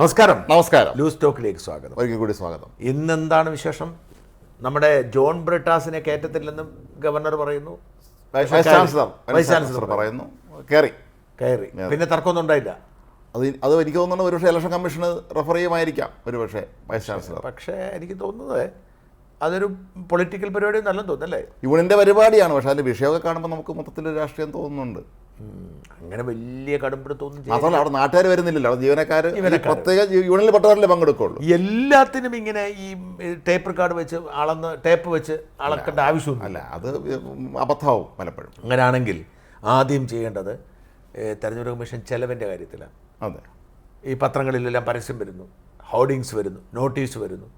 നമസ്കാരം. ലൂസ് ടോക്കിലേക്ക് സ്വാഗതം. ഒരിക്കൽ കൂടി സ്വാഗതം. ഇന്നെന്താണ് വിശേഷം? നമ്മുടെ ജോൺ ബ്രിട്ടാസിനെ കയറ്റത്തില്ലെന്നും ഗവർണർ പറയുന്നു, വൈസ് ചാൻസലർ പറയുന്നു, കയറി. പിന്നെ തർക്കമൊന്നും ഉണ്ടായില്ല. അത് എനിക്ക് തോന്നുന്നു ഒരുപക്ഷെ ഇലക്ഷൻ കമ്മീഷന് റെഫർ ചെയ്യുമായിരിക്കാം ഒരുപക്ഷെ വൈസ് ചാൻസലർ. പക്ഷേ എനിക്ക് തോന്നുന്നത് അതൊരു പൊളിറ്റിക്കൽ പരിപാടി നല്ലെന്ന് തോന്നുന്നല്ലേ. യൂണിയൻ്റെ പരിപാടിയാണ്, പക്ഷേ അതിൻ്റെ വിഷയമൊക്കെ കാണുമ്പോൾ നമുക്ക് മൊത്തത്തിൽ രാഷ്ട്രീയം തോന്നുന്നുണ്ട്. അങ്ങനെ വലിയ കടുംപിടുത്തൊന്നും മാത്രമല്ല അവിടെ നാട്ടുകാർ വരുന്നില്ലല്ലോ, അവിടെ ജീവനക്കാർ പ്രത്യേക യൂണിയനിൽ പെട്ടവരല്ലേ പങ്കെടുക്കുള്ളൂ. എല്ലാത്തിനും ഇങ്ങനെ ഈ ടേപ്പ് റെക്കോർഡ് വെച്ച് ടേപ്പ് വെച്ച് അളക്കേണ്ട ആവശ്യമൊന്നുമില്ല. അത് അബദ്ധമാവും പലപ്പോഴും. അങ്ങനെയാണെങ്കിൽ ആദ്യം ചെയ്യേണ്ടത് തെരഞ്ഞെടുപ്പ് കമ്മീഷൻ ചെലവിൻ്റെ കാര്യത്തിലാണ്. അതെ, ഈ പത്രങ്ങളിലെല്ലാം പരസ്യം വരുന്നു, ഹോർഡിങ്സ് വരുന്നു, നോട്ടീസ് വരുന്നു.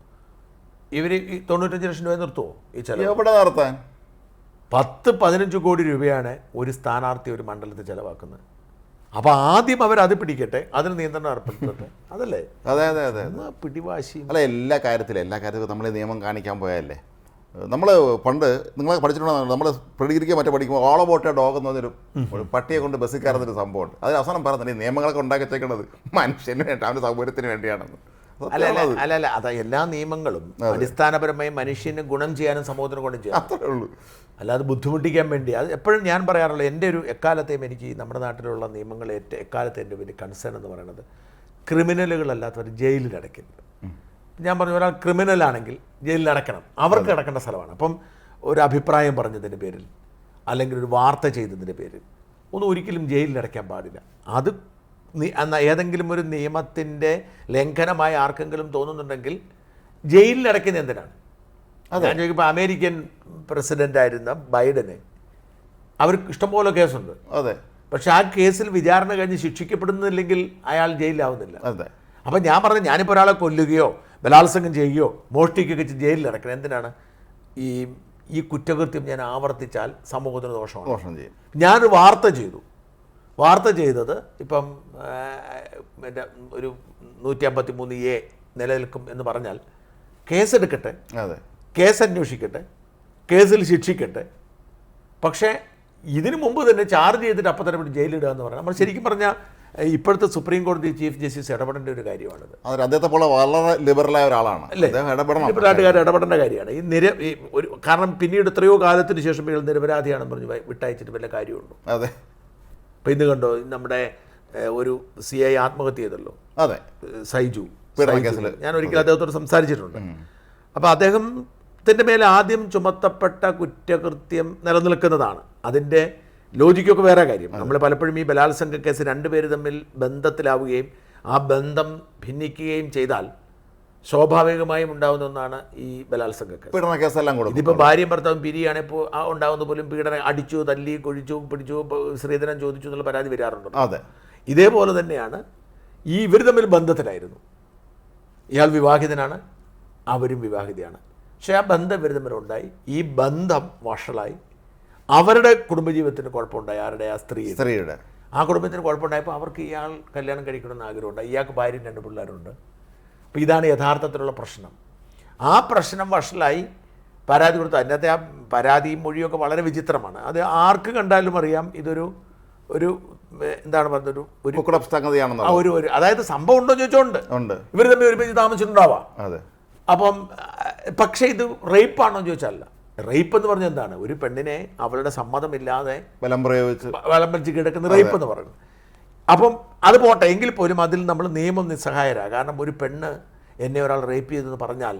ഇവർ ഈ 95 ലക്ഷം രൂപ നിർത്തുമോ ഈ ചെലവ്? എവിടെ നടത്താൻ? 10-15 കോടി രൂപയാണ് ഒരു സ്ഥാനാർത്ഥി ഒരു മണ്ഡലത്തിൽ ചെലവാക്കുന്നത്. അപ്പോൾ ആദ്യം അവരത് പിടിക്കട്ടെ, അതിന് നിയന്ത്രണം ഏർപ്പെടുത്തട്ടെ. അതല്ലേ? അതെ അതെ അതെ, പിടിവാശി അല്ല. എല്ലാ കാര്യത്തിലും നമ്മൾ നിയമം കാണിക്കാൻ പോയല്ലേ. നമ്മൾ പണ്ട് നിങ്ങൾ പഠിച്ചിട്ടുണ്ടോ, നമ്മൾ പ്രിഡിഗ്രിക്ക് മറ്റേ പഠിക്കുമ്പോൾ ഓൾ അബൌട്ട് എ ഡോഗ് എന്ന് പറഞ്ഞൊരു പട്ടിയെ കൊണ്ട് ബസ്സിൽ കയറുന്നൊരു സംഭവമുണ്ട്. അതിൽ അവസാനം പറഞ്ഞത് ഈ നിയമങ്ങളൊക്കെ ഉണ്ടാക്കി വെച്ചേക്കുന്നത് മനുഷ്യന് വേണ്ടി, അവൻ്റെ സൗകര്യത്തിന് വേണ്ടിയാണെന്ന്. അല്ല അതാ എല്ലാ നിയമങ്ങളും അടിസ്ഥാനപരമായി മനുഷ്യന് ഗുണം ചെയ്യാനും സമൂഹത്തിന് ഗുണം ചെയ്യാനും അത്രേ ഉള്ളൂ, അല്ലാതെ ബുദ്ധിമുട്ടിക്കാൻ വേണ്ടി. അത് എപ്പോഴും ഞാൻ പറയാറുള്ള എൻ്റെ ഒരു എക്കാലത്തെയും എനിക്ക് നമ്മുടെ നാട്ടിലുള്ള നിയമങ്ങൾ എക്കാലത്തെ എൻ്റെ വലിയ കൺസേൺ എന്ന് പറയുന്നത് ക്രിമിനലുകളല്ലാത്തവർ ജയിലിൽ അടയ്ക്കരുത്. ഞാൻ പറഞ്ഞു, ഒരാൾ ക്രിമിനലാണെങ്കിൽ ജയിലിൽ അടയ്ക്കണം, അവർക്ക് അടക്കേണ്ട സ്ഥലമാണ്. അപ്പം ഒരു അഭിപ്രായം പറഞ്ഞതിൻ്റെ പേരിൽ അല്ലെങ്കിൽ ഒരു വാർത്ത ചെയ്തതിൻ്റെ പേരിൽ ഒന്നും ഒരിക്കലും ജയിലിൽ അടയ്ക്കാൻ പാടില്ല. അത് ഏതെങ്കിലും ഒരു നിയമത്തിൻ്റെ ലംഘനമായി ആർക്കെങ്കിലും തോന്നുന്നുണ്ടെങ്കിൽ ജയിലിൽ അടയ്ക്കുന്നത് എന്തിനാണ്? ഞാൻ ചോദിക്കുമ്പോൾ അമേരിക്കൻ പ്രസിഡൻ്റായിരുന്ന ബൈഡന് അവർക്ക് ഇഷ്ടംപോലെ കേസുണ്ട്. അതെ, പക്ഷെ ആ കേസിൽ വിചാരണ കഴിഞ്ഞ് ശിക്ഷിക്കപ്പെടുന്നില്ലെങ്കിൽ അയാൾ ജയിലിലാവുന്നില്ല. അതെ. അപ്പം ഞാൻ പറഞ്ഞു, ഞാനിപ്പോൾ ഒരാളെ കൊല്ലുകയോ ബലാത്സംഗം ചെയ്യുകയോ മോഷ്ടിക്കുകയൊക്കെ ജയിലിൽ അടക്കണം. എന്തിനാണ്? ഈ കുറ്റകൃത്യം ഞാൻ ആവർത്തിച്ചാൽ സമൂഹത്തിന് ദോഷമാണ്. ഞാനൊരു വാർത്ത ചെയ്തത് ഇപ്പം എൻ്റെ ഒരു 153A നിലനിൽക്കും എന്ന് പറഞ്ഞാൽ കേസെടുക്കട്ടെ, കേസ് അന്വേഷിക്കട്ടെ, കേസിൽ ശിക്ഷിക്കട്ടെ. പക്ഷേ ഇതിനു മുമ്പ് തന്നെ ചാർജ് ചെയ്തിട്ട് അപ്പം തന്നെ ജയിലിടുക എന്ന് പറഞ്ഞാൽ നമ്മൾ ശരിക്കും പറഞ്ഞാൽ ഇപ്പോഴത്തെ സുപ്രീം കോടതി ചീഫ് ജസ്റ്റിസ് ഇടപെടേണ്ട ഒരു കാര്യമാണിത്. അദ്ദേഹത്തെ പോലെ വളരെ ലിബറലായ ഒരാളാണ് അല്ലേ, ലിബറലായിട്ടുകാർ ഇടപെടേണ്ട കാര്യമാണ്. കാരണം പിന്നീട് എത്രയോ കാലത്തിന് ശേഷം ഇയാൾ നിരപരാധിയാണെന്ന് പറഞ്ഞ് വിട്ടയച്ചിട്ട് വല്ല കാര്യമുണ്ടോ? അതെ. അപ്പം ഇന്ന് കണ്ടോ, നമ്മുടെ ഒരു CI ആത്മഹത്യ ചെയ്തല്ലോ. അതെ, സൈജു. ഞാൻ ഒരിക്കലും അദ്ദേഹത്തോട് സംസാരിച്ചിട്ടുണ്ട്. അപ്പോൾ അദ്ദേഹത്തിൻ്റെ മേലെ ആദ്യം ചുമത്തപ്പെട്ട കുറ്റകൃത്യം നിലനിൽക്കുന്നതാണ്. അതിൻ്റെ ലോജിക്കൊക്കെ വേറെ കാര്യം. നമ്മൾ പലപ്പോഴും ഈ ബലാത്സംഗ കേസ് രണ്ടുപേര് തമ്മിൽ ബന്ധത്തിലാവുകയും ആ ബന്ധം ഭിന്നിക്കുകയും ചെയ്താൽ സ്വാഭാവികമായും ഉണ്ടാകുന്ന ഒന്നാണ് ഈ ബലാത്സംഗ കേസ്. ഇതിപ്പോൾ ഭാര്യയും ഭർത്താവും പിരിയാണെങ്കിൽ ഉണ്ടാകുന്ന പോലും പീഡനം, അടിച്ചു, തല്ലി, കൊഴിച്ചു, പിടിച്ചു, സ്ത്രീധനം ചോദിച്ചു എന്നുള്ള പരാതി വരാറുണ്ട്. അതെ, ഇതേപോലെ തന്നെയാണ് ഇവർ തമ്മിൽ ബന്ധത്തിലായിരുന്നു. ഇയാൾ വിവാഹിതനാണ്, അവരും വിവാഹിതയാണ്. പക്ഷേ ആ ബന്ധം ഇവർ തമ്മിലുണ്ടായി. ഈ ബന്ധം വഷളായി. അവരുടെ കുടുംബജീവിതത്തിന് കുഴപ്പമുണ്ടായി. ആരുടെ? ആ സ്ത്രീയുടെ. ആ കുടുംബത്തിന് കുഴപ്പമുണ്ടായപ്പോൾ അവർക്ക് ഇയാൾ കല്യാണം കഴിക്കണമെന്ന് ആഗ്രഹമുണ്ടായി. ഇയാൾക്ക് ഭാര്യയും 2 പിള്ളേരുണ്ട്. അപ്പോൾ ഇതാണ് യഥാർത്ഥത്തിലുള്ള പ്രശ്നം. ആ പ്രശ്നം വഷളായി പരാതി കൊടുത്തു. അതിനകത്തെ ആ പരാതിയും മൊഴിയൊക്കെ വളരെ വിചിത്രമാണ്. അത് ആർക്ക് കണ്ടാലും അറിയാം ഇതൊരു എന്താണ് പറഞ്ഞൊരു അതായത് സംഭവം ഉണ്ടോ ചോദിച്ചോണ്ട് ഇവർ തമ്മിൽ ഒരുമിച്ച് താമസിച്ചിട്ടുണ്ടാവാം. അപ്പം പക്ഷേ ഇത് റേപ്പാണോ ചോദിച്ചാലല്ല. റേപ്പ് എന്ന് പറഞ്ഞാൽ എന്താണ്? ഒരു പെണ്ണിനെ അവളുടെ സമ്മതമില്ലാതെ ബലം പ്രയോഗിച്ച് കിടക്കുന്ന റേപ്പ് എന്ന് പറയുന്നത്. അപ്പം അത് പോട്ടെ, എങ്കിൽ പോലും അതിൽ നമ്മൾ നിയമം നിസ്സഹായരാണ്. കാരണം ഒരു പെണ്ണ് എന്നെ ഒരാൾ റേപ്പ് ചെയ്തെന്ന് പറഞ്ഞാൽ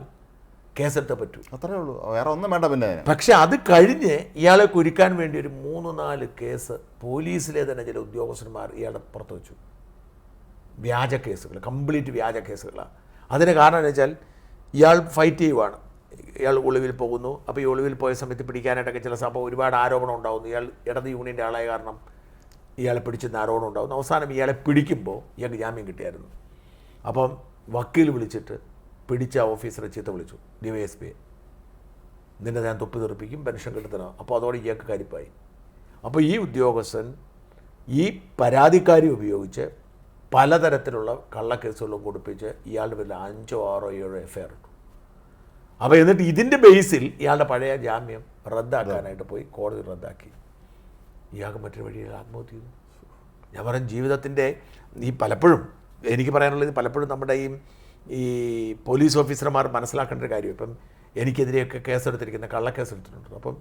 കേസെടുത്തേ പറ്റൂ, അത്രേ ഉള്ളൂ, വേറെ ഒന്നും വേണ്ട. പിന്നെ പക്ഷെ അത് കഴിഞ്ഞ് ഇയാളെ കുരുക്കാൻ വേണ്ടി ഒരു 3-4 കേസ് പോലീസിലെ തന്നെ ചില ഉദ്യോഗസ്ഥന്മാർ ഇയാളെ പുറത്തു വെച്ചു. വ്യാജ കേസുകൾ, കംപ്ലീറ്റ് വ്യാജ കേസുകളാണ്. അതിന് കാരണം എന്ന് വെച്ചാൽ ഇയാൾ ഫൈറ്റ് ചെയ്യുവാണ്, ഇയാൾ ഒളിവിൽ പോകുന്നു. അപ്പോൾ ഈ ഒളിവിൽ പോയ സമയത്ത് പിടിക്കാനായിട്ടൊക്കെ ചില സംഭവം ഒരുപാട് ആരോപണം ഉണ്ടാകുന്നു. ഇയാൾ ഇടത് യൂണിയൻ്റെ ആളായ കാരണം ഇയാളെ പിടിച്ചെന്ന് ആരോപണം ഉണ്ടാകുന്നു. അവസാനം ഇയാളെ പിടിക്കുമ്പോൾ ഇയാൾക്ക് ജാമ്യം കിട്ടിയായിരുന്നു. അപ്പം വക്കീൽ വിളിച്ചിട്ട് പിടിച്ച ഓഫീസറെ ചീത്ത വിളിച്ചു, DYSP, നിന്നെ ഞാൻ തൊപ്പി തെറിപ്പിക്കും, പെൻഷൻ കിട്ടത്തണം. അപ്പോൾ അതോടെ ഇയാൾക്ക് കരിപ്പായി. അപ്പോൾ ഈ ഉദ്യോഗസ്ഥൻ ഈ പരാതിക്കാരി ഉപയോഗിച്ച് പലതരത്തിലുള്ള കള്ളക്കേസുകളും കൊടുപ്പിച്ച് ഇയാളുടെ പേരിൽ 5, 6, 7 FIR ഇട്ടു. അപ്പോൾ എന്നിട്ട് ഇതിൻ്റെ ബേസിൽ ഇയാളുടെ പഴയ ജാമ്യം റദ്ദാക്കാനായിട്ട് പോയി, കോടതി റദ്ദാക്കി. ഇയാൾക്ക് മറ്റൊരു വഴിയിൽ ആത്മഹത്യ ചെയ്തു. ഞാൻ പറയും, ജീവിതത്തിൻ്റെ ഈ പലപ്പോഴും എനിക്ക് പറയാനുള്ളത് പലപ്പോഴും നമ്മുടെ ഈ പോലീസ് ഓഫീസർമാർ മനസ്സിലാക്കേണ്ട ഒരു കാര്യം, ഇപ്പം എനിക്കെതിരെയൊക്കെ കേസെടുത്തിരിക്കുന്ന കള്ളക്കേസെടുത്തിട്ടുണ്ട്. അപ്പം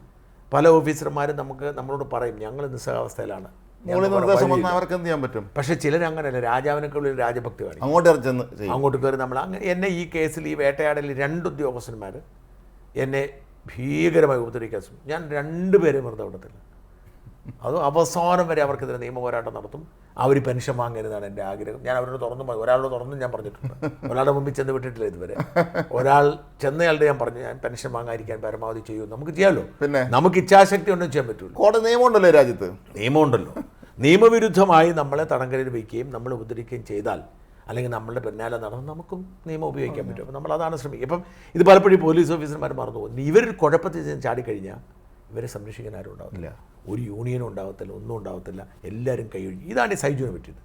പല ഓഫീസർമാരും നമ്മളോട് പറയും ഞങ്ങൾ നിസ്സഹാവസ്ഥയിലാണ്, നിർദ്ദേശം വന്നാൽ അവർക്ക് എന്ത് ചെയ്യാൻ പറ്റും? പക്ഷേ ചിലരങ്ങനെയല്ല, രാജാവിനേക്കുള്ള ഒരു രാജഭക്തി കാണിക്കും. അങ്ങോട്ട് കയറി നമ്മൾ എന്നെ ഈ കേസിൽ ഈ വേട്ടയാടലിൽ 2 ഉദ്യോഗസ്ഥന്മാർ എന്നെ ഭീകരമായി ഉപദ്രവിക്കാൻ ശ്രമിച്ചു. ഞാൻ 2 പേരെ വെറുതെ വിടത്തില്ല. അത് അവസാനം വരെ അവർക്കെതിരെ നിയമ പോരാട്ടം നടത്തും. അവർ പെൻഷൻ വാങ്ങരുതാണ് എൻ്റെ ആഗ്രഹം. ഞാൻ അവരോട് ഒരാളോട് തുറന്നും ഞാൻ പറഞ്ഞിട്ടുണ്ട്. ഒരാളുടെ മുമ്പിൽ ചെന്ന് വിട്ടിട്ടില്ല ഇതുവരെ. ഒരാൾ ചെന്നയാളുടെ ഞാൻ പറഞ്ഞു ഞാൻ പെൻഷൻ വാങ്ങാതിരിക്കാൻ പരമാവധി ചെയ്യും. നമുക്ക് ചെയ്യാമല്ലോ, പിന്നെ നമുക്ക് ഇച്ഛാശക്തി ഒന്നും ചെയ്യാൻ പറ്റുള്ളൂ. കോടതി നിയമമുണ്ടല്ലോ രാജ്യത്ത്, നിയമമുണ്ടല്ലോ. നിയമവിരുദ്ധമായി നമ്മളെ തടങ്കലിൽ വയ്ക്കുകയും നമ്മൾ ഉപദ്രവിക്കുകയും ചെയ്താൽ, അല്ലെങ്കിൽ നമ്മളുടെ പിന്നാലെ നടന്ന് നമുക്കും നിയമം ഉപയോഗിക്കാൻ പറ്റും. അപ്പോൾ നമ്മളതാണ് ശ്രമിക്കുക. ഇപ്പം ഇത് പലപ്പോഴും പോലീസ് ഓഫീസർമാർ മറന്നു പോകും. ഇവർ കുഴപ്പത്തിൽ ചാടിക്കഴിഞ്ഞാൽ ഇവരെ സംരക്ഷിക്കാൻ ആരും ഉണ്ടാവില്ല. ഒരു യൂണിയനും ഉണ്ടാകത്തില്ല, ഒന്നും ഉണ്ടാകത്തില്ല. എല്ലാവരും കൈയൊഴിഞ്ഞു. ഇതാണ് ഈ സൈജുവിനെ പറ്റിയത്.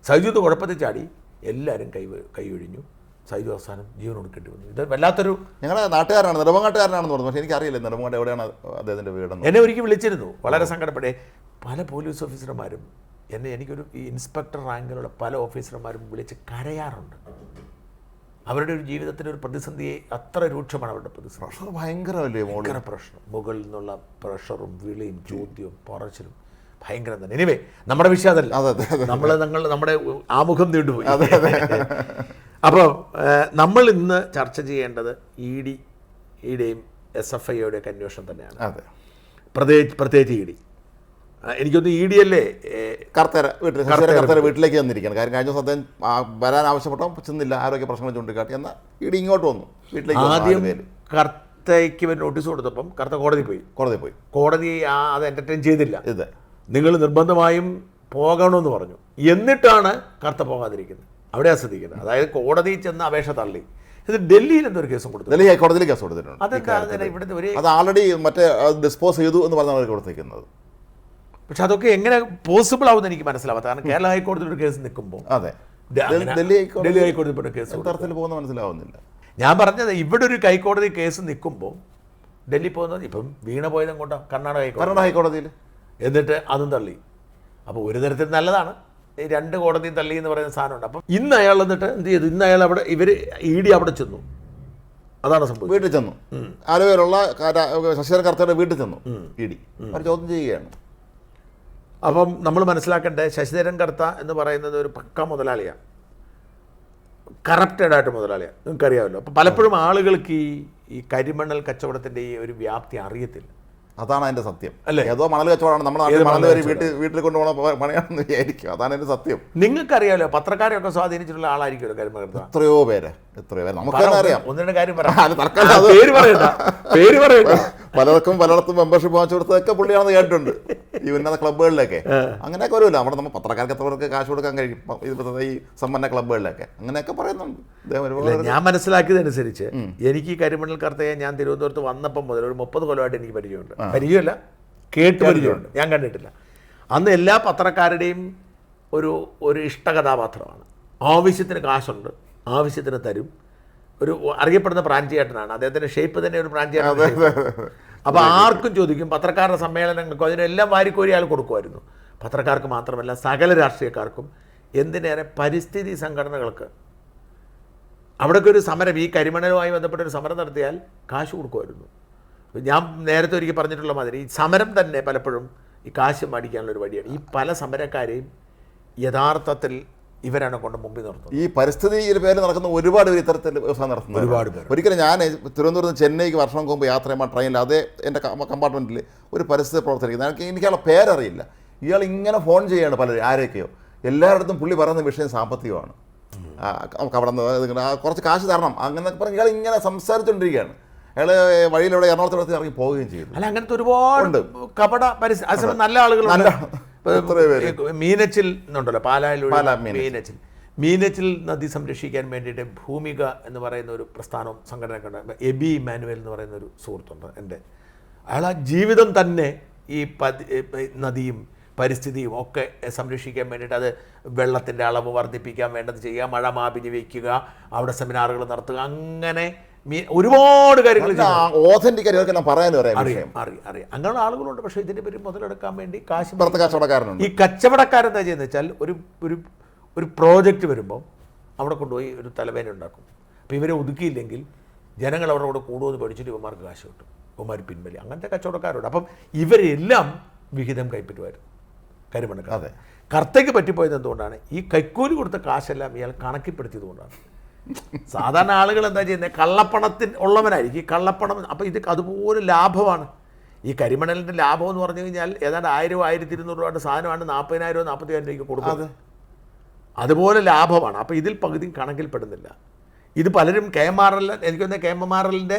സൈജു കുഴപ്പത്തിൽ ചാടി എല്ലാവരും കൈയൊഴിഞ്ഞു. സൈജു അവസാനം ജീവൻ കൊടുക്കേണ്ടി വന്നു. ഇത് വല്ലാത്തൊരു, ഞങ്ങളുടെ നാട്ടുകാരാണ്, നെടുമങ്ങാട്ടുകാരനാണെന്ന് പറഞ്ഞു. പക്ഷേ എനിക്കറിയില്ല നെടുമങ്ങാട് എവിടെയാണ് അദ്ദേഹത്തിൻ്റെ വീടെന്ന്. എന്നെ ഒരിക്കൽ വിളിച്ചിരുന്നു, വളരെ സങ്കടപ്പെട്ടേ. പല പോലീസ് ഓഫീസർമാരും എനിക്കൊരു ഈ ഇൻസ്പെക്ടർ റാങ്കിലുള്ള പല ഓഫീസർമാരും വിളിച്ച് കരയാറുണ്ട്. അവരുടെ ഒരു ജീവിതത്തിൻ്റെ ഒരു പ്രതിസന്ധിയെ അത്ര രൂക്ഷമാണ് അവരുടെ പ്രതിസന്ധി. ഭയങ്കര പ്രശ്നം, മുകളിൽ നിന്നുള്ള പ്രഷറും വിളിയും ചോദ്യവും പറച്ചിലും ഭയങ്കരം തന്നെ. എനിവേ, നമ്മുടെ വിഷയം അതല്ല. നമ്മുടെ ആമുഖം നീണ്ടുപോയി. അപ്പോൾ നമ്മൾ ഇന്ന് ചർച്ച ചെയ്യേണ്ടത് ഇഡിയുടെയും SFIയുടെയൊക്കെ അന്വേഷണം തന്നെയാണ്. പ്രത്യേകിച്ച് ഇഡി. എനിക്കൊന്ന് ഇഡി അല്ലേ കർത്തര വീട്ടിലേക്ക് വന്നിരിക്കുകയാണ്. കാര്യം കഴിഞ്ഞ ദിവസം അദ്ദേഹം വരാൻ ആവശ്യപ്പെട്ടോ ചെന്നില്ല, ആരോഗ്യ പ്രശ്നങ്ങൾ ചൂണ്ടിക്കാട്ടി. എന്നാൽ ഇഡി ഇങ്ങോട്ട് വന്നു വീട്ടിലേക്ക്. ആദ്യം കർത്തയ്ക്ക് നോട്ടീസ് കൊടുത്തപ്പം കർത്ത കോടതി പോയി. കോടതി അത് എൻ്റർടൈൻ ചെയ്തില്ല. നിങ്ങൾ നിർബന്ധമായും പോകണമെന്ന് പറഞ്ഞു. എന്നിട്ടാണ് കർത്ത പോകാതിരിക്കുന്നത്. അവിടെയാണ് ശ്രദ്ധിക്കുന്നത്. അതായത് കോടതിയിൽ ചെന്ന് അപേക്ഷ തള്ളി. ഇത് ഡൽഹിയിൽ എന്തൊരു കേസും കൊടുത്തു. ഡൽഹി ഹൈക്കോടതിയിൽ കേസ് കൊടുത്തിട്ടുണ്ട്. അതെന്താ ഇവിടുത്തെ ഒരു അത് ആൾറെഡി മറ്റേ ഡിസ്പോസ് ചെയ്തു എന്ന് പറഞ്ഞാൽ കൊടുത്തിരിക്കുന്നത്. പക്ഷെ അതൊക്കെ എങ്ങനെ പോസിബിൾ ആവുമെന്ന് എനിക്ക് മനസ്സിലാവാത്ത. കാരണം കേരള ഹൈക്കോടതിയിൽ ഒരു കേസ് നിൽക്കുമ്പോൾ ഡൽഹി ഹൈക്കോടതി കേസ് തരത്തിൽ പോകുന്ന മനസ്സിലാവുന്നില്ല. ഞാൻ പറഞ്ഞത് ഇവിടെ ഒരു ഹൈക്കോടതി കേസ് നിൽക്കുമ്പോൾ ഡൽഹി പോകുന്നത്, ഇപ്പം വീണ പോയത് കൊണ്ടാണ് കർണാടക ഹൈക്കോടതിയിൽ. എന്നിട്ട് അതും തള്ളി. അപ്പോൾ ഒരു തരത്തിൽ നല്ലതാണ്, 2 കോടതിയും തള്ളി എന്ന് പറയുന്ന സാധനമുണ്ട്. അപ്പം ഇന്ന് അയാൾ എന്നിട്ട് എന്ത് ചെയ്തു? ഇന്ന് അയാൾ ഇഡി അവിടെ ചെന്നു. അതാണ് സംഭവം. വീട്ടിൽ ചെന്നു. ആലുവയിലുള്ള ശശിധരൻ കർത്തയുടെ വീട്ടിൽ ചെന്നു ഇഡി. അവർ ചോദ്യം ചെയ്യുകയാണ്. അപ്പം നമ്മൾ മനസ്സിലാക്കേണ്ടത്, ശശിധരൻ കർത്ത എന്ന് പറയുന്നത് ഒരു പക്ക മുതലാളിയാണ്, കറപ്റ്റഡായിട്ട് മുതലാളിയാണ്. നിങ്ങൾക്കറിയാമല്ലോ. അപ്പം പലപ്പോഴും ആളുകൾക്ക് ഈ കരിമണൽ കച്ചവടത്തിൻ്റെ ഈ ഒരു വ്യാപ്തി അറിയത്തില്ല. അതാണ് അതിൻ്റെ സത്യം അല്ലേ? ഏതോ മണൽ കച്ചവടമാണ്, നമ്മുടെ നാട്ടിൽ മണൽ വരെ വീട്ടിൽ കൊണ്ടുപോകണ പണിയാണെന്ന് വിചാരിക്കും. അതാണ് അതിൻ്റെ സത്യം. നിങ്ങൾക്കറിയാമല്ലോ, പത്രക്കാരെയൊക്കെ സ്വാധീനിച്ചിട്ടുള്ള ആളായിരിക്കുമല്ലോ കരിമണൽ. എത്രയോ പേര് നമുക്കെല്ലാം അറിയാം. 1-2 കാര്യം പേര് പറയണ്ട. പലയിടത്തും മെമ്പർഷിപ്പ് വാങ്ങിച്ചു കൊടുത്തതൊക്കെ പുള്ളിയാണെന്ന് കേട്ടിട്ടുണ്ട്, ഈ ഉന്നത ക്ലബ്ബുകളിലൊക്കെ. അങ്ങനെയൊക്കെ വരുമല്ലോ. അവിടെ നമ്മൾ പത്രക്കാർക്ക് എത്രവർക്ക് കാശ് കൊടുക്കാൻ കഴിയും ഈ സമ്പന്ന ക്ലബ്ബുകളിലൊക്കെ, അങ്ങനെയൊക്കെ പറയുന്നുണ്ട്. ഞാൻ മനസ്സിലാക്കിയതനുസരിച്ച് എനിക്ക് ഈ കരിമണൽ കർത്തയെ ഞാൻ തിരുവനന്തപുരത്ത് വന്നപ്പം മുതൽ ഒരു 30 കൊല്ലമായിട്ട് എനിക്ക് പരിചയമുണ്ട്. പരിചയമല്ല, കേട്ട് പരിചയമുണ്ട്, ഞാൻ കണ്ടിട്ടില്ല. അന്ന് എല്ലാ പത്രക്കാരുടെയും ഒരു ഇഷ്ടകഥാപാത്രമാണ്. ആവശ്യത്തിന് കാശുണ്ട്, ആവശ്യത്തിന് തരും. ഒരു അറിയപ്പെടുന്ന പ്രാഞ്ചിയേട്ടനാണ്. അദ്ദേഹത്തിൻ്റെ ഷേപ്പ് തന്നെ ഒരു പ്രാഞ്ചിയേട്ടൻ. അപ്പോൾ ആർക്കും ചോദിക്കും. പത്രക്കാരുടെ സമ്മേളനങ്ങൾക്കും അതിനെല്ലാം വാരിക്കോരി ആൾ കൊടുക്കുമായിരുന്നു. പത്രക്കാർക്ക് മാത്രമല്ല, സകല രാഷ്ട്രീയക്കാർക്കും, എന്തിനേറെ പരിസ്ഥിതി സംഘടനകൾക്ക്. അവിടെയൊക്കെ ഒരു സമരം, ഈ കരിമണലുമായി ബന്ധപ്പെട്ട ഒരു സമരം നടത്തിയാൽ കാശ് കൊടുക്കുമായിരുന്നു. ഞാൻ നേരത്തെ ഒരിക്കൽ പറഞ്ഞിട്ടുള്ള മാതിരി ഈ സമരം തന്നെ പലപ്പോഴും ഈ കാശ് മേടിക്കാനുള്ള ഒരു വഴിയാണ്. ഈ പല സമരക്കാരെയും യഥാർത്ഥത്തിൽ ഇവരാണ് കൊണ്ട് മുമ്പിൽ നിർത്തുന്നത്. ഈ പരിസ്ഥിതിയുടെ പേര് നടക്കുന്ന ഒരുപാട് പേര് ഇത്തരത്തിൽ വ്യവസായം നടത്തുന്നത്. ഒരുപാട് പേര്. ഒരിക്കലും ഞാൻ തിരുവനന്തപുരത്ത് ചെന്നൈക്ക് വർഷം മുമ്പ് യാത്ര ചെയ്യുമ്പോൾ ട്രെയിനിൽ അതേ എൻ്റെ കമ്പാർട്ട്മെൻറ്റിൽ ഒരു പരിസ്ഥിതി പ്രവർത്തനം. എനിക്കയാളെ പേരറിയില്ല. ഇയാൾ ഇങ്ങനെ ഫോൺ ചെയ്യുകയാണ് പലരും, ആരൊക്കെയോ. എല്ലായിടത്തും പുള്ളി പറയുന്ന വിഷയം സാമ്പത്തികമാണ്. നമുക്ക് അവിടെ നിന്ന് കുറച്ച് കാശ് തരണം അങ്ങനെ പറഞ്ഞ് ഇയാൾ ഇങ്ങനെ സംസാരിച്ചുകൊണ്ടിരിക്കുകയാണ്. അയാൾ വഴിയിലൂടെ എറണാകുളത്ത് ഇറങ്ങി പോവുകയും ചെയ്തു. അല്ല, അങ്ങനത്തെ ഒരുപാട് കപട പരിസ്ഥിതി നല്ല ആളുകളുണ്ട്. മീനച്ചിൽ എന്നുണ്ടല്ലോ, പാലായിലൂടെ മീനച്ചിൽ നദി സംരക്ഷിക്കാൻ വേണ്ടിയിട്ട് ഭൂമിക എന്ന് പറയുന്ന ഒരു പ്രസ്ഥാനം സംഘടനയൊക്കെ ഉണ്ട്. എബി ഇമാനുവൽ എന്ന് പറയുന്ന ഒരു സുഹൃത്തുണ്ട് എൻ്റെ. അയാൾ ആ ജീവിതം തന്നെ ഈ നദിയും പരിസ്ഥിതിയും ഒക്കെ സംരക്ഷിക്കാൻ വേണ്ടിയിട്ട്, അത് വെള്ളത്തിൻ്റെ അളവ് വർദ്ധിപ്പിക്കാൻ വേണ്ടത് ചെയ്യുക, മഴ മാപിനി വയ്ക്കുക, അവിടെ സെമിനാറുകൾ നടത്തുക, അങ്ങനെ ഒരുപാട് കാര്യങ്ങൾ അറിയാം. അങ്ങനെയുള്ള ആളുകളുണ്ട്. പക്ഷേ ഇതിൻ്റെ പേര് മുതലെടുക്കാൻ വേണ്ടി കാശ് കച്ചവടക്കാരനുണ്ട്. ഈ കച്ചവടക്കാരെന്താ ചെയ്യുന്നത് വെച്ചാൽ ഒരു പ്രോജക്റ്റ് വരുമ്പോൾ അവിടെ കൊണ്ടുപോയി ഒരു തലവേദന ഉണ്ടാക്കും. അപ്പോൾ ഇവരെ ഒതുക്കിയില്ലെങ്കിൽ ജനങ്ങൾ അവരുടെ കൂടെ കൂടുമെന്ന് പഠിച്ചിട്ട് ഇവന്മാർക്ക് കാശ് കിട്ടും, ഇവന്മാർ പിൻവലി. അങ്ങനത്തെ കച്ചവടക്കാരുണ്ട്. അപ്പം ഇവരെല്ലാം വിഹിതം കൈപ്പറ്റുമായിരുന്നു കരിമണക്കാർ. അതെ. കർത്തയ്ക്ക് പറ്റിപ്പോയത് എന്തുകൊണ്ടാണ്? ഈ കൈക്കൂലി കൊടുത്ത കാശെല്ലാം ഇയാൾ കണക്കിപ്പെടുത്തിയത് കൊണ്ടാണ്. സാധാരണ ആളുകൾ എന്താ ചെയ്യുന്നത്? കള്ളപ്പണത്തിന് ഉള്ളവനായിരിക്കും ഈ കള്ളപ്പണം. അപ്പോൾ ഇത് അതുപോലെ ലാഭമാണ്. ഈ കരിമണലിൻ്റെ ലാഭം എന്ന് പറഞ്ഞു കഴിഞ്ഞാൽ ഏതാണ്ട് 1000-1200 രൂപയുടെ സാധനമാണ് 40,000 40,000 രൂപയ്ക്ക് കൊടുക്കുന്നത്. അതുപോലെ ലാഭമാണ്. അപ്പോൾ ഇതിൽ പകുതിയും കണക്കിൽപ്പെടുന്നില്ല. ഇത് പലരും KMRL, എനിക്കൊന്ന് KMRLൻ്റെ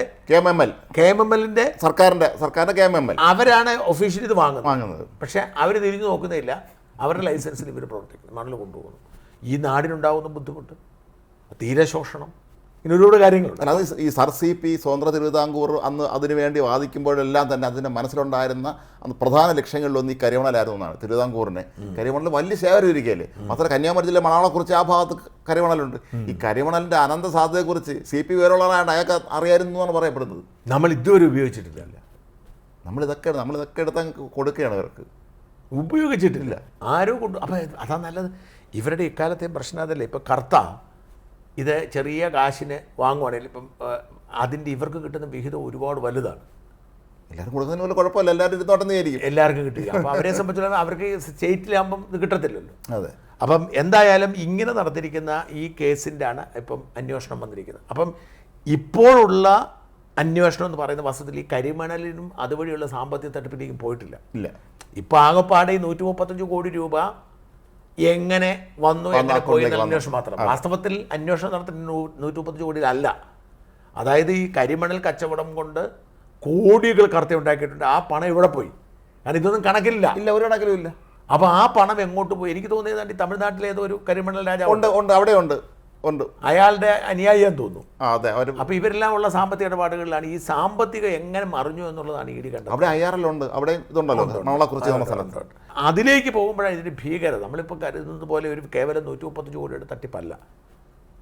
KMMLൻ്റെ സർക്കാരിൻ്റെ KMML അവരാണ് ഒഫീഷ്യലി ഇത് വാങ്ങുന്നത്. പക്ഷേ അവർ തിരിഞ്ഞു നോക്കുന്നില്ല. അവരുടെ ലൈസൻസിൽ ഇവർ പ്രവർത്തിക്കുന്നു, മണൽ കൊണ്ടുപോകുന്നു. ഈ നാടിനുണ്ടാകുന്ന ബുദ്ധിമുട്ട്, തീരെ ശോഷണം, ഇങ്ങനെ ഒരുപാട് കാര്യങ്ങളുണ്ട്. അല്ലാതെ ഈ സർ CP സ്വതന്ത്ര തിരുവിതാംകൂർ അന്ന് അതിനു വേണ്ടി വാദിക്കുമ്പോഴെല്ലാം തന്നെ അതിൻ്റെ മനസ്സിലുണ്ടായിരുന്ന അന്ന് പ്രധാന ലക്ഷ്യങ്ങളിലൊന്നും ഈ കരിമണലായിരുന്നു എന്നാണ്. തിരുവിതാംകൂറിന് കരിമണൽ വലിയ ശേഖരം ഇരിക്കുകയല്ലേ. മാത്രമല്ല കന്യാകുമാരി ജില്ല മണാളെക്കുറിച്ച് ആ ഭാഗത്ത് കരിമണലുണ്ട്. ഈ കരിമണലിൻ്റെ അനന്ത സാധ്യതയെക്കുറിച്ച് CP വേറുള്ളതാണ് അയാൾക്ക് അറിയായിരുന്നു എന്നാണ് പറയപ്പെടുന്നത്. നമ്മൾ ഇതുവരെ ഉപയോഗിച്ചിട്ടില്ല. നമ്മളിതൊക്കെ എടുത്താൽ കൊടുക്കുകയാണ് അവർക്ക്. ഉപയോഗിച്ചിട്ടില്ല, ആരോ കൊണ്ട്. അപ്പം അതാ നല്ലത്. ഇവരുടെ ഇക്കാലത്തെ പ്രശ്നം അതല്ലേ. ഇപ്പം കർത്ത ഇത് ചെറിയ കാശിന് വാങ്ങുവാണെങ്കിൽ ഇപ്പം അതിൻ്റെ ഇവർക്ക് കിട്ടുന്ന വിഹിതം ഒരുപാട് വലുതാണ്. എല്ലാവരും കൊടുക്കുന്നതിന് പോലെ കുഴപ്പമില്ല, എല്ലാവരും ഇരുന്നോട്ടുന്നതായിരിക്കും, എല്ലാവർക്കും കിട്ടുക. അപ്പോൾ അവരെ സംബന്ധിച്ചിടത്തോളം അവർക്ക് സ്റ്റേറ്റിലാകുമ്പം ഇത് കിട്ടത്തില്ലല്ലോ. അതെ. അപ്പം എന്തായാലും ഇങ്ങനെ നടത്തിയിരിക്കുന്ന ഈ കേസിൻ്റെ ആണ് ഇപ്പം അന്വേഷണം വന്നിരിക്കുന്നത്. അപ്പം ഇപ്പോഴുള്ള അന്വേഷണം എന്ന് പറയുന്ന വസ്തുതയിൽ ഈ കരിമണലിനും അതുവഴിയുള്ള സാമ്പത്തിക തട്ടിപ്പിലേക്കും പോയിട്ടില്ല. ഇല്ല. ഇപ്പോൾ ആകെപ്പാടെ 135 കോടി രൂപ എങ്ങനെ വന്നു, എങ്ങനെ പോയി എന്ന അന്വേഷണം മാത്രം. വാസ്തവത്തിൽ അന്വേഷണം നടത്തുന്ന 135 കോടിയിലല്ല. അതായത് ഈ കരിമണൽ കച്ചവടം കൊണ്ട് കോടികൾ കടത്തി ഉണ്ടാക്കിയിട്ടുണ്ട്. ആ പണം ഇവിടെ പോയി. കാരണം ഇതൊന്നും കണക്കിലില്ല. ഇല്ല, ഒരു കണക്കിലും ഇല്ല. അപ്പോൾ ആ പണം എങ്ങോട്ട് പോയി? എനിക്ക് തോന്നിയതാണ്ട് തമിഴ്നാട്ടിലെ ഏതോ ഒരു കരിമണൽ രാജാവ് ഉണ്ട്, അവിടെ ഉണ്ട്. അയാളുടെ അനുയായിയെന്ന് തോന്നുന്നു. അതെ. അപ്പോൾ ഇവരെല്ലാം ഉള്ള സാമ്പത്തിക ഇടപാടുകളിലാണ്. ഈ സാമ്പത്തികം എങ്ങനെ മറിഞ്ഞു എന്നുള്ളതാണ് ഇടി കണ്ടത്. അവിടെ IRL ഉണ്ട്, അവിടെ ഇതുണ്ടല്ലോ മണാളെക്കുറിച്ച്. അതിലേക്ക് പോകുമ്പോഴാണ് ഇതിൻ്റെ ഭീകരത. നമ്മളിപ്പോൾ കരുതുന്നത് പോലെ ഒരു കേവലം 135 കോടിയുടെ തട്ടിപ്പല്ല,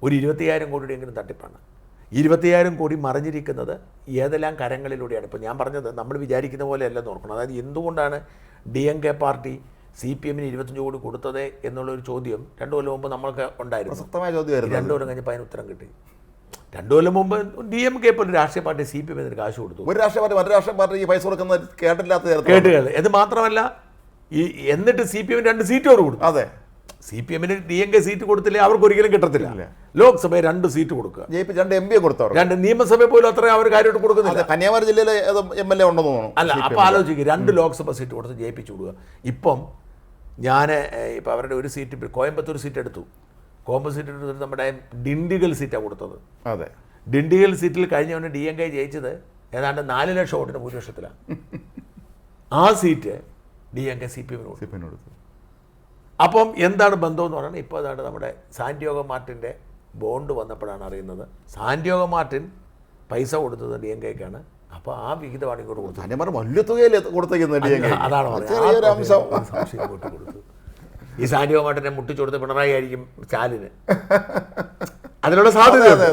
ഒരു 25,000 കോടിയുടെയെങ്കിലും തട്ടിപ്പാണ്. 25,000 കോടി മറിഞ്ഞിരിക്കുന്നത് ഏതെല്ലാം കരങ്ങളിലൂടെയാണ്? ഇപ്പോൾ ഞാൻ പറഞ്ഞത് നമ്മൾ വിചാരിക്കുന്ന പോലെയല്ല നോക്കണം. അതായത് എന്തുകൊണ്ടാണ് DMK പാർട്ടി CPM-ന് 25 കോടി കൊടുത്തത് എന്നുള്ളൊരു ചോദ്യം 2 കൊല്ലം മുമ്പ് നമ്മൾക്ക് ഉണ്ടായിരുന്നു. 2 കൊല്ലം കഴിഞ്ഞപ്പോൾ അതിന് ഉത്തരം കിട്ടി. 2 കൊല്ലം മുമ്പ് DMK പോലെ രാഷ്ട്രീയ പാർട്ടി CPM-ന് കാശ് കൊടുത്തു. ഒരു രാഷ്ട്രീയ പാർട്ടി മറ്റു രാഷ്ട്രീയ പാർട്ടി പൈസ കൊടുക്കുന്നത് കേട്ടുകൾ. ഇത് മാത്രമല്ല, എന്നിട്ട് CPM-ന് 2 സീറ്റുകൾ കൊടുത്തു. അതെ. CPM-ന് DMK സീറ്റ് കൊടുത്തില്ലേ അവർക്ക് ഒരിക്കലും കിട്ടത്തില്ല. ലോക്സഭയിൽ 2 സീറ്റ് കൊടുക്കുക, 2 MB കൊടുത്തവർ. 2 നിയമസഭ പോലും അത്രയും അവർ കാര്യമായിട്ട് കൊടുക്കുന്നില്ല. കന്യാകുമാരി ജില്ലയിലെ MLA ഉണ്ടെന്ന് തോന്നുന്നു. അല്ല, അപ്പോൾ ആലോചിക്കുക, 2 ലോക്സഭ സീറ്റ് കൊടുത്ത് ജയിപ്പിച്ചു കൊടുക്കുക. ഇപ്പം ഞാൻ ഇപ്പോൾ അവരുടെ ഒരു സീറ്റ് കോയമ്പത്തൂർ സീറ്റ് എടുത്തു. കോയമ്പത്തൂർ സീറ്റ് എടുത്തിട്ട് നമ്മുടെ ഡിണ്ടിഗൽ സീറ്റാണ് കൊടുത്തത്. അതെ. ഡിണ്ടിഗൽ സീറ്റിൽ കഴിഞ്ഞവന് DMK ജയിച്ചത് ഏതാണ്ട് 4 ലക്ഷം വോട്ടിന് ഭൂരിപക്ഷത്തിലാണ്. ആ സീറ്റ് DMK CPM-ന് കൊടുത്തു. അപ്പം എന്താണ് ബന്ധം എന്ന് പറയുന്നത്? ഇപ്പോൾ അതാണ് നമ്മുടെ സാന്റിയാഗോ മാർട്ടിൻ്റെ ബോണ്ട് വന്നപ്പോഴാണ് അറിയുന്നത്. സാന്റിയാഗോ മാർട്ടിൻ പൈസ കൊടുത്തത് DMK-ക്കാണ്. അപ്പോൾ ആ വിഹിതമാണ് ഇങ്ങോട്ട് കൊടുത്തത്. വലിയ തുകയിൽ കൊടുത്തേക്കുന്നത് അതാണ് കൊടുത്തു. ഈ സാന്റിയാഗോ മാർട്ടിനെ മുട്ടിച്ചു കൊടുത്ത് പിണറായി ആയിരിക്കും സ്റ്റാലിന്, അതിനുള്ള സാധ്യത.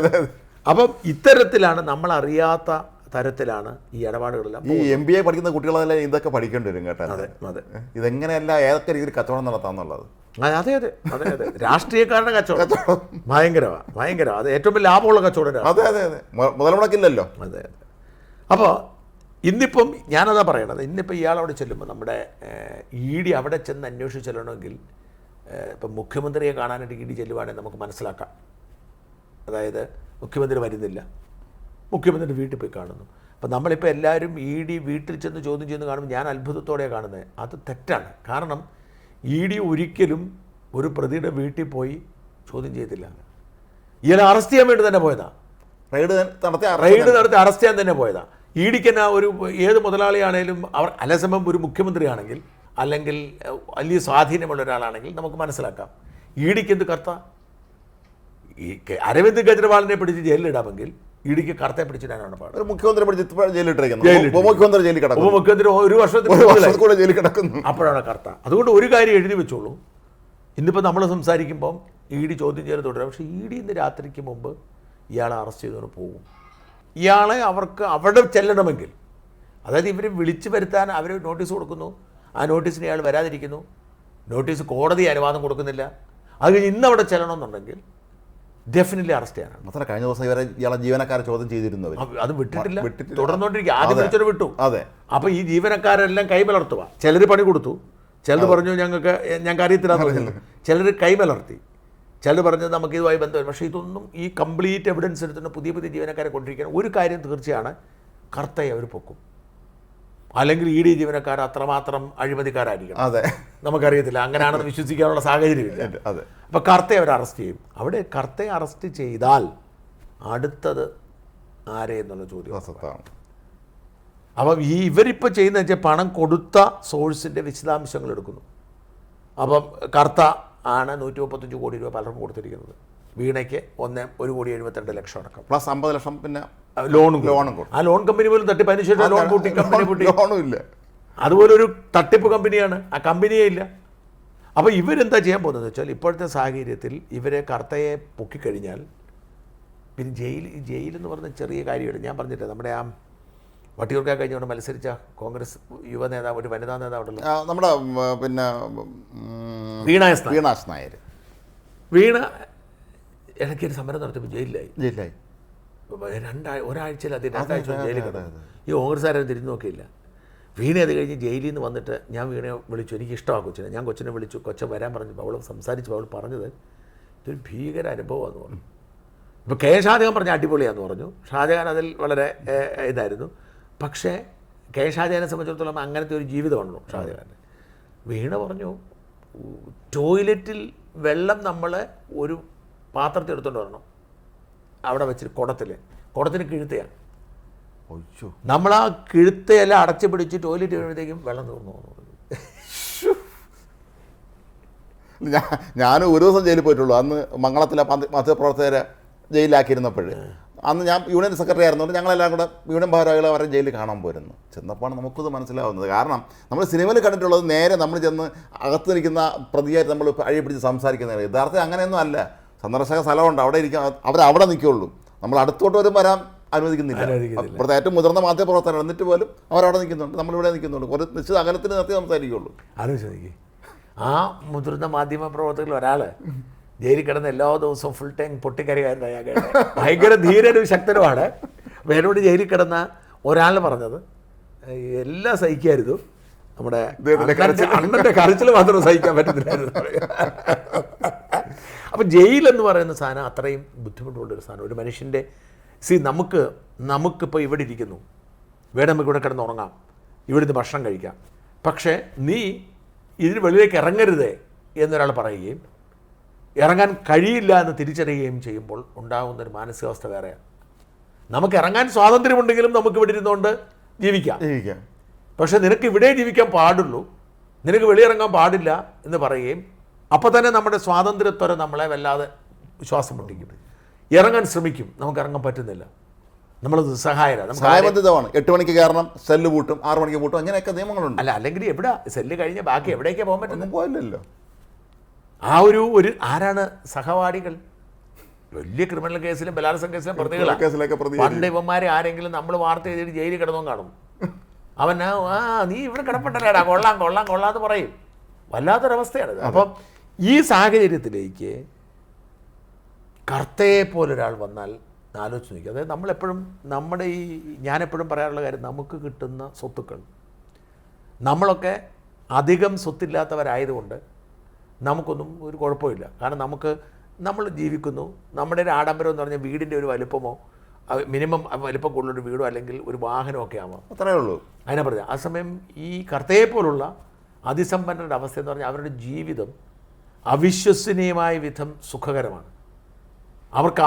അപ്പം ഇത്തരത്തിലാണ്, നമ്മളറിയാത്ത തരത്തിലാണ് ഈ ഇടപാടുകളെല്ലാം. ഈ MBA പഠിക്കുന്ന കുട്ടികളെല്ലാം ഇതൊക്കെ പഠിക്കേണ്ടി വരും കേട്ടോ. അതെ അതെ. ഇതെങ്ങനെയല്ല ഏതൊക്കെ രീതിയിൽ കച്ചവടം നടത്താമെന്നുള്ളത്. അതെ അതെ അതെ അതെ. രാഷ്ട്രീയക്കാരുടെ കച്ചവടം ഭയങ്കരമാണ്. അത് ഏറ്റവും വലിയ ലാഭമുള്ള കച്ചവടം. അതെ അതെ അതെ. മുതൽ മുടക്കില്ലല്ലോ. അതെ അതെ. അപ്പോൾ ഇന്നിപ്പം ഞാനതാ പറയണത്. ഇന്നിപ്പോൾ ഇയാളവിടെ ചെല്ലുമ്പോൾ നമ്മുടെ ED അവിടെ ചെന്ന് അന്വേഷിച്ച് ചെല്ലണമെങ്കിൽ ഇപ്പം മുഖ്യമന്ത്രിയെ കാണാനായിട്ട് ED ചെല്ലുവാണെങ്കിൽ നമുക്ക് മനസ്സിലാക്കാം. അതായത് മുഖ്യമന്ത്രി വരുന്നില്ല, മുഖ്യമന്ത്രി വീട്ടിൽ പോയി കാണുന്നു. അപ്പം നമ്മളിപ്പോൾ എല്ലാവരും ED വീട്ടിൽ ചെന്ന് ചോദ്യം ചെയ്യുന്ന കാണുമ്പോൾ ഞാൻ അത്ഭുതത്തോടെയാണ് കാണുന്നത്. അത് തെറ്റാണ്. കാരണം ED ഒരിക്കലും ഒരു പ്രതിയുടെ വീട്ടിൽ പോയി ചോദ്യം ചെയ്തില്ല. ഇയാളെ അറസ്റ്റ് ചെയ്യാൻ വേണ്ടി തന്നെ പോയതാണ്. റെയ്ഡ് നടത്തി അറസ്റ്റ് ചെയ്യാൻ തന്നെ പോയതാണ്. EDക്ക് തന്നെ ഒരു ഏത് മുതലാളിയാണേലും അവർ അലസമം ഒരു മുഖ്യമന്ത്രിയാണെങ്കിൽ അല്ലെങ്കിൽ വലിയ സ്വാധീനമുള്ള ഒരാളാണെങ്കിൽ നമുക്ക് മനസ്സിലാക്കാം. EDക്ക് എന്ത് കർത്ത? ഈ അരവിന്ദ് കെജ്രിവാളിനെ പിടിച്ച് ജയിലിലിടാമെങ്കിൽ EDക്ക് കർത്തയെ പിടിച്ചിടാനാണ് പാട്. മുഖ്യമന്ത്രി ഉപമുഖ്യമന്ത്രി 1 വർഷത്തിൽ ജയിലിൽ കിടക്കുന്നു. അപ്പോഴാണ് കർത്ത. അതുകൊണ്ട് ഒരു കാര്യം എഴുതി വെച്ചോളൂ. ഇന്നിപ്പോൾ നമ്മൾ സംസാരിക്കുമ്പം ED ചോദ്യം ചെയ്ത് തുടരാം. പക്ഷേ ED ഇന്ന് രാത്രിക്ക് മുമ്പ് ഇയാളെ അറസ്റ്റ് ചെയ്തുകൊണ്ട് പോകും. ഇയാളെ അവർക്ക് അവിടെ ചെല്ലണമെങ്കിൽ, അതായത് ഇവർ വിളിച്ചു വരുത്താൻ അവർ നോട്ടീസ് കൊടുക്കുന്നു, ആ നോട്ടീസിന് ഇയാൾ വരാതിരിക്കുന്നു, നോട്ടീസ് കോടതി അനുവാദം കൊടുക്കുന്നില്ല, അത് കഴിഞ്ഞ് ഇന്ന് അവിടെ ചെല്ലണമെന്നുണ്ടെങ്കിൽ ഡെഫിനറ്റ്ലി അറസ്റ്റ് ചെയ്യാനാണ്. മാത്രമല്ല കഴിഞ്ഞ ദിവസം ഇയാളെ ജീവനക്കാരെ ചോദ്യം ചെയ്തിരുന്നു അവർ. അത് വിട്ടിട്ടില്ല, തുടർന്നുകൊണ്ടിരിക്കുക. ആദ്യം വിളിച്ചവരെ വിട്ടു. അതെ. അപ്പോൾ ഈ ജീവനക്കാരെല്ലാം കൈമലർത്തുക. ചിലർ പണി കൊടുത്തു, ചിലർ പറഞ്ഞു ഞങ്ങൾക്ക് അറിയത്തില്ല, ചിലർ കൈമലർത്തി, ചിലർ പറഞ്ഞത് നമുക്ക് ഇതുമായി ബന്ധമില്ല. പക്ഷേ ഇതൊന്നും ഈ കംപ്ലീറ്റ് എവിഡൻസ് എടുത്തിട്ട് പുതിയ പുതിയ ജീവനക്കാരെ കൊണ്ടിരിക്കണം. ഒരു കാര്യം തീർച്ചയാണ്, കർത്തയെ അവർ പൊക്കും. അല്ലെങ്കിൽ ഇ ഡി ജീവനക്കാർ അത്രമാത്രം അഴിമതിക്കാരായിരിക്കണം. അതെ, നമുക്കറിയത്തില്ല, അങ്ങനെയാണെന്ന് വിശ്വസിക്കാനുള്ള സാഹചര്യമില്ല. അതെ. അപ്പോൾ കർത്തയെ അവർ അറസ്റ്റ് ചെയ്യും. അവിടെ കർത്തയെ അറസ്റ്റ് ചെയ്താൽ അടുത്തത് ആരെ എന്നുള്ള ചോദ്യം. അപ്പം ഇവരിപ്പോൾ ചെയ്യുന്നത് വെച്ചാൽ പണം കൊടുത്ത സോഴ്സിൻ്റെ വിശദാംശങ്ങൾ എടുക്കുന്നു. അപ്പം കർത്ത ആണ് 135 കോടി രൂപ പലർക്കും കൊടുത്തിരിക്കുന്നത്. വീണയ്ക്ക് 1,72,00,000 അടക്കം പ്ലസ് 50 ലക്ഷം പിന്നെ ലോണും കൊടുക്കും. ആ ലോൺ കമ്പനി പോലും തട്ടിപ്പ്. അതിനുശേഷം ലോൺ കൂട്ടി കമ്പനി കൂട്ടി. ലോണും ഇല്ല. അതുപോലൊരു തട്ടിപ്പ് കമ്പനിയാണ്. ആ കമ്പനിയേ ഇല്ല. അപ്പോൾ ഇവരെന്താ ചെയ്യാൻ പോകുന്നത് വെച്ചാൽ ഇപ്പോഴത്തെ സാഹചര്യത്തിൽ ഇവരെ കർത്തയെ പൊക്കിക്കഴിഞ്ഞാൽ പിന്നെ ജയിലെന്ന് പറഞ്ഞ ചെറിയ കാര്യമില്ല. ഞാൻ പറഞ്ഞിട്ട് നമ്മുടെ ആ വട്ടിയൂർക്കാർ കഴിഞ്ഞുകൊണ്ട് മത്സരിച്ച കോൺഗ്രസ് യുവ നേതാവ്, ഒരു വനിതാ നേതാവുണ്ടല്ലോ, നമ്മുടെ പിന്നെ വീണ നായർ. വീണ ഇടയ്ക്കൊരു സമരം നടത്തിയപ്പോൾ ജയിലിലായി. ഒരാഴ്ചയിലധികം 2 ആഴ്ച ജയിലിൽ കിടന്നു. ഈ കോൺഗ്രസ്സുകാരും തിരിഞ്ഞു നോക്കിയില്ല. വീണ അത് കഴിഞ്ഞ് ജയിലിൽ നിന്ന് വന്നിട്ട് ഞാൻ വീണയെ വിളിച്ചു. എനിക്ക് ഇഷ്ടമാണ് കൊച്ചിനെ. ഞാൻ കൊച്ചിനെ വിളിച്ചു. കൊച്ചൻ വരാൻ പറഞ്ഞപ്പോൾ അവൾ സംസാരിച്ചപ്പോൾ അവൾ പറഞ്ഞത് ഇതൊരു ഭീകര അനുഭവമാണെന്ന് പറഞ്ഞു. ഇപ്പോൾ കെ ഷാജഹാൻ പറഞ്ഞ അടിപൊളിയാണെന്ന് പറഞ്ഞു. ഷാജഹാൻ അതിൽ വളരെ ഇതായിരുന്നു. പക്ഷേ കെ ഷാജഹാനെ സംബന്ധിച്ചിടത്തോളം അങ്ങനത്തെ ഒരു ജീവിതമാണല്ലോ ഷാജഹാൻ. വീണ പറഞ്ഞു ടോയ്ലറ്റിൽ വെള്ളം നമ്മൾ ഒരു പാത്രത്തിൽ എടുത്തുകൊണ്ട് വരണം. അവിടെ വെച്ചിട്ട് കുടത്തിന് കിഴുത്തയാണ്. നമ്മൾ ആ കിഴുത്തയെല്ലാം അടച്ചു പിടിച്ച് ടോയ്ലറ്റ് കഴിയുമ്പോഴത്തേക്കും വെള്ളം തീർന്നു പോകുന്നു. ഞാൻ ഒരു ദിവസം ജയിലിൽ പോയിട്ടുള്ളൂ. അന്ന് മംഗളത്തിലെ മാധ്യമപ്രവർത്തകരെ ജയിലിലാക്കിയിരുന്നപ്പോൾ അന്ന് ഞാൻ യൂണിയൻ സെക്രട്ടറി ആയിരുന്നുകൊണ്ട് ഞങ്ങളെല്ലാം കൂടെ യൂണിയൻ ഭാരവാഹികളെ അവരെ ജയിലിൽ കാണാൻ പോയിരുന്നു. ചെന്നപ്പോഴാണ് നമുക്കത് മനസ്സിലാവുന്നത്. കാരണം നമ്മൾ സിനിമയിൽ കണ്ടിട്ടുള്ളത് നേരെ നമ്മൾ ചെന്ന് അകത്ത് നിൽക്കുന്ന പ്രതിയായിട്ട് നമ്മൾ അഴി പിടിച്ച് സംസാരിക്കുന്നത്. യഥാർത്ഥത്തിൽ അങ്ങനെയൊന്നും അല്ല. സന്ദർശക സ്ഥലമുണ്ട്, അവിടെ ഇരിക്കുക, അവരവിടെ നിൽക്കുകയുള്ളൂ. നമ്മൾ അടുത്തോട്ട് വരും വരാൻ അനുവദിക്കുന്നില്ല. ഇപ്പോഴത്തെ ഏറ്റവും മുതിർന്ന മാധ്യമപ്രവർത്തകർ എന്നിട്ട് പോലും അവരവിടെ നിൽക്കുന്നുണ്ട്, നമ്മളിവിടെ നിൽക്കുന്നുണ്ട്. ഒരു നിശ്ചിത അകലത്തിന് നിർത്തി സംസാരിക്കുകയുള്ളൂ. ആലോചിച്ച് ആ മുതിർന്ന മാധ്യമപ്രവർത്തകരിൽ ഒരാൾ ജയിലിൽ കിടന്ന് എല്ലാ ദിവസവും ഫുൾ ടൈം പൊട്ടിക്കരയായിരുന്നു. അയാൾ ഭയങ്കര ധീരനും ശക്തനുമാണ്. വേനോട് ജയിലിൽ കിടന്ന ഒരാൾ പറഞ്ഞത് എല്ലാം സഹിക്കായിരുന്നു, നമ്മുടെ അണ്ണൻ്റെ കരച്ചിൽ മാത്രം സഹിക്കാൻ പറ്റുന്നില്ലായിരുന്നു. അപ്പം ജയിലെന്ന് പറയുന്ന സാധനം അത്രയും ബുദ്ധിമുട്ടുള്ളൊരു സാധനം. ഒരു മനുഷ്യൻ്റെ നമുക്കിപ്പോൾ ഇവിടെ ഇരിക്കുന്നു, വേണം നമുക്ക് ഇവിടെ കിടന്ന് ഉറങ്ങാം, ഇവിടുന്ന് ഭക്ഷണം കഴിക്കാം. പക്ഷേ നീ ഇതിന് വെളിയിലേക്ക് ഇറങ്ങരുതേ എന്നൊരാൾ പറയുകയും ഇറങ്ങാൻ കഴിയില്ല എന്ന് തിരിച്ചറിയുകയും ചെയ്യുമ്പോൾ ഉണ്ടാകുന്നൊരു മാനസികാവസ്ഥ വേറെയാണ്. നമുക്ക് ഇറങ്ങാൻ സ്വാതന്ത്ര്യമുണ്ടെങ്കിലും നമുക്ക് ഇവിടെ ഇരുന്നുകൊണ്ട് ജീവിക്കാം. പക്ഷെ നിനക്ക് ഇവിടെ ജീവിക്കാൻ പാടുള്ളൂ, നിനക്ക് വെളിയിറങ്ങാൻ പാടില്ല എന്ന് പറയുകയും അപ്പോൾ തന്നെ നമ്മുടെ സ്വാതന്ത്ര്യത്വരെ നമ്മളെ വല്ലാതെ വിശ്വാസം മുട്ടിക്കും. ഇറങ്ങാൻ ശ്രമിക്കും, നമുക്ക് ഇറങ്ങാൻ പറ്റുന്നില്ല, നമ്മൾ സഹായബന്ധിതമാണ്. 8 മണിക്ക് കയറണം, സെല്ല് പൂട്ടും, 6 മണിക്ക് പൂട്ടും, അങ്ങനെയൊക്കെ നിയമങ്ങളുണ്ട്. അല്ലെങ്കിൽ എവിടെ സെല്ല് കഴിഞ്ഞ് ബാക്കി എവിടേക്കാ പോകാൻ പറ്റുന്നത്? പോയില്ലല്ലോ. ആ ഒരു ആരാണ് സഹപാഠികൾ? വലിയ ക്രിമിനൽ കേസിലും ബലാത്സംഗ കേസിലും പ്രതികളാണ്. പണ്ട് ഇവന്മാരെ ആരെങ്കിലും നമ്മൾ വാർത്ത ചെയ്തിട്ട് ജയിലിൽ കിടന്നോ കാണും. അവൻ നീ ഇവിടെ കിടപ്പുണ്ടല്ലേടാ, കൊള്ളാന്ന് പറയും. വല്ലാത്തൊരവസ്ഥയാണ്. അപ്പം ഈ സാഹചര്യത്തിലേക്ക് കർത്തയെ പോലൊരാൾ വന്നാൽ ആലോചിച്ച് നോക്കുക. അതായത് നമ്മളെപ്പോഴും ഞാനെപ്പോഴും പറയാറുള്ള കാര്യം, നമുക്ക് കിട്ടുന്ന സ്വത്തുക്കൾ, നമ്മളൊക്കെ അധികം സ്വത്തില്ലാത്തവരായതുകൊണ്ട് നമുക്കൊന്നും ഒരു കുഴപ്പമില്ല. കാരണം നമ്മൾ ജീവിക്കുന്നു. നമ്മുടെ ഒരു ആഡംബരം എന്ന് പറഞ്ഞാൽ വീടിൻ്റെ ഒരു വലുപ്പമോ മിനിമം വലുപ്പം കൂടുതലൊരു വീടോ അല്ലെങ്കിൽ ഒരു വാഹനമൊക്കെ ആവാം, അത്രയേ ഉള്ളൂ. അതിനെ പറഞ്ഞാൽ ആ സമയം ഈ കർത്തയെ പോലുള്ള അതിസമ്പന്നരുടെ അവസ്ഥ എന്ന് പറഞ്ഞാൽ അവരുടെ ജീവിതം അവിശ്വസനീയമായ വിധം സുഖകരമാണ്. അവർക്ക്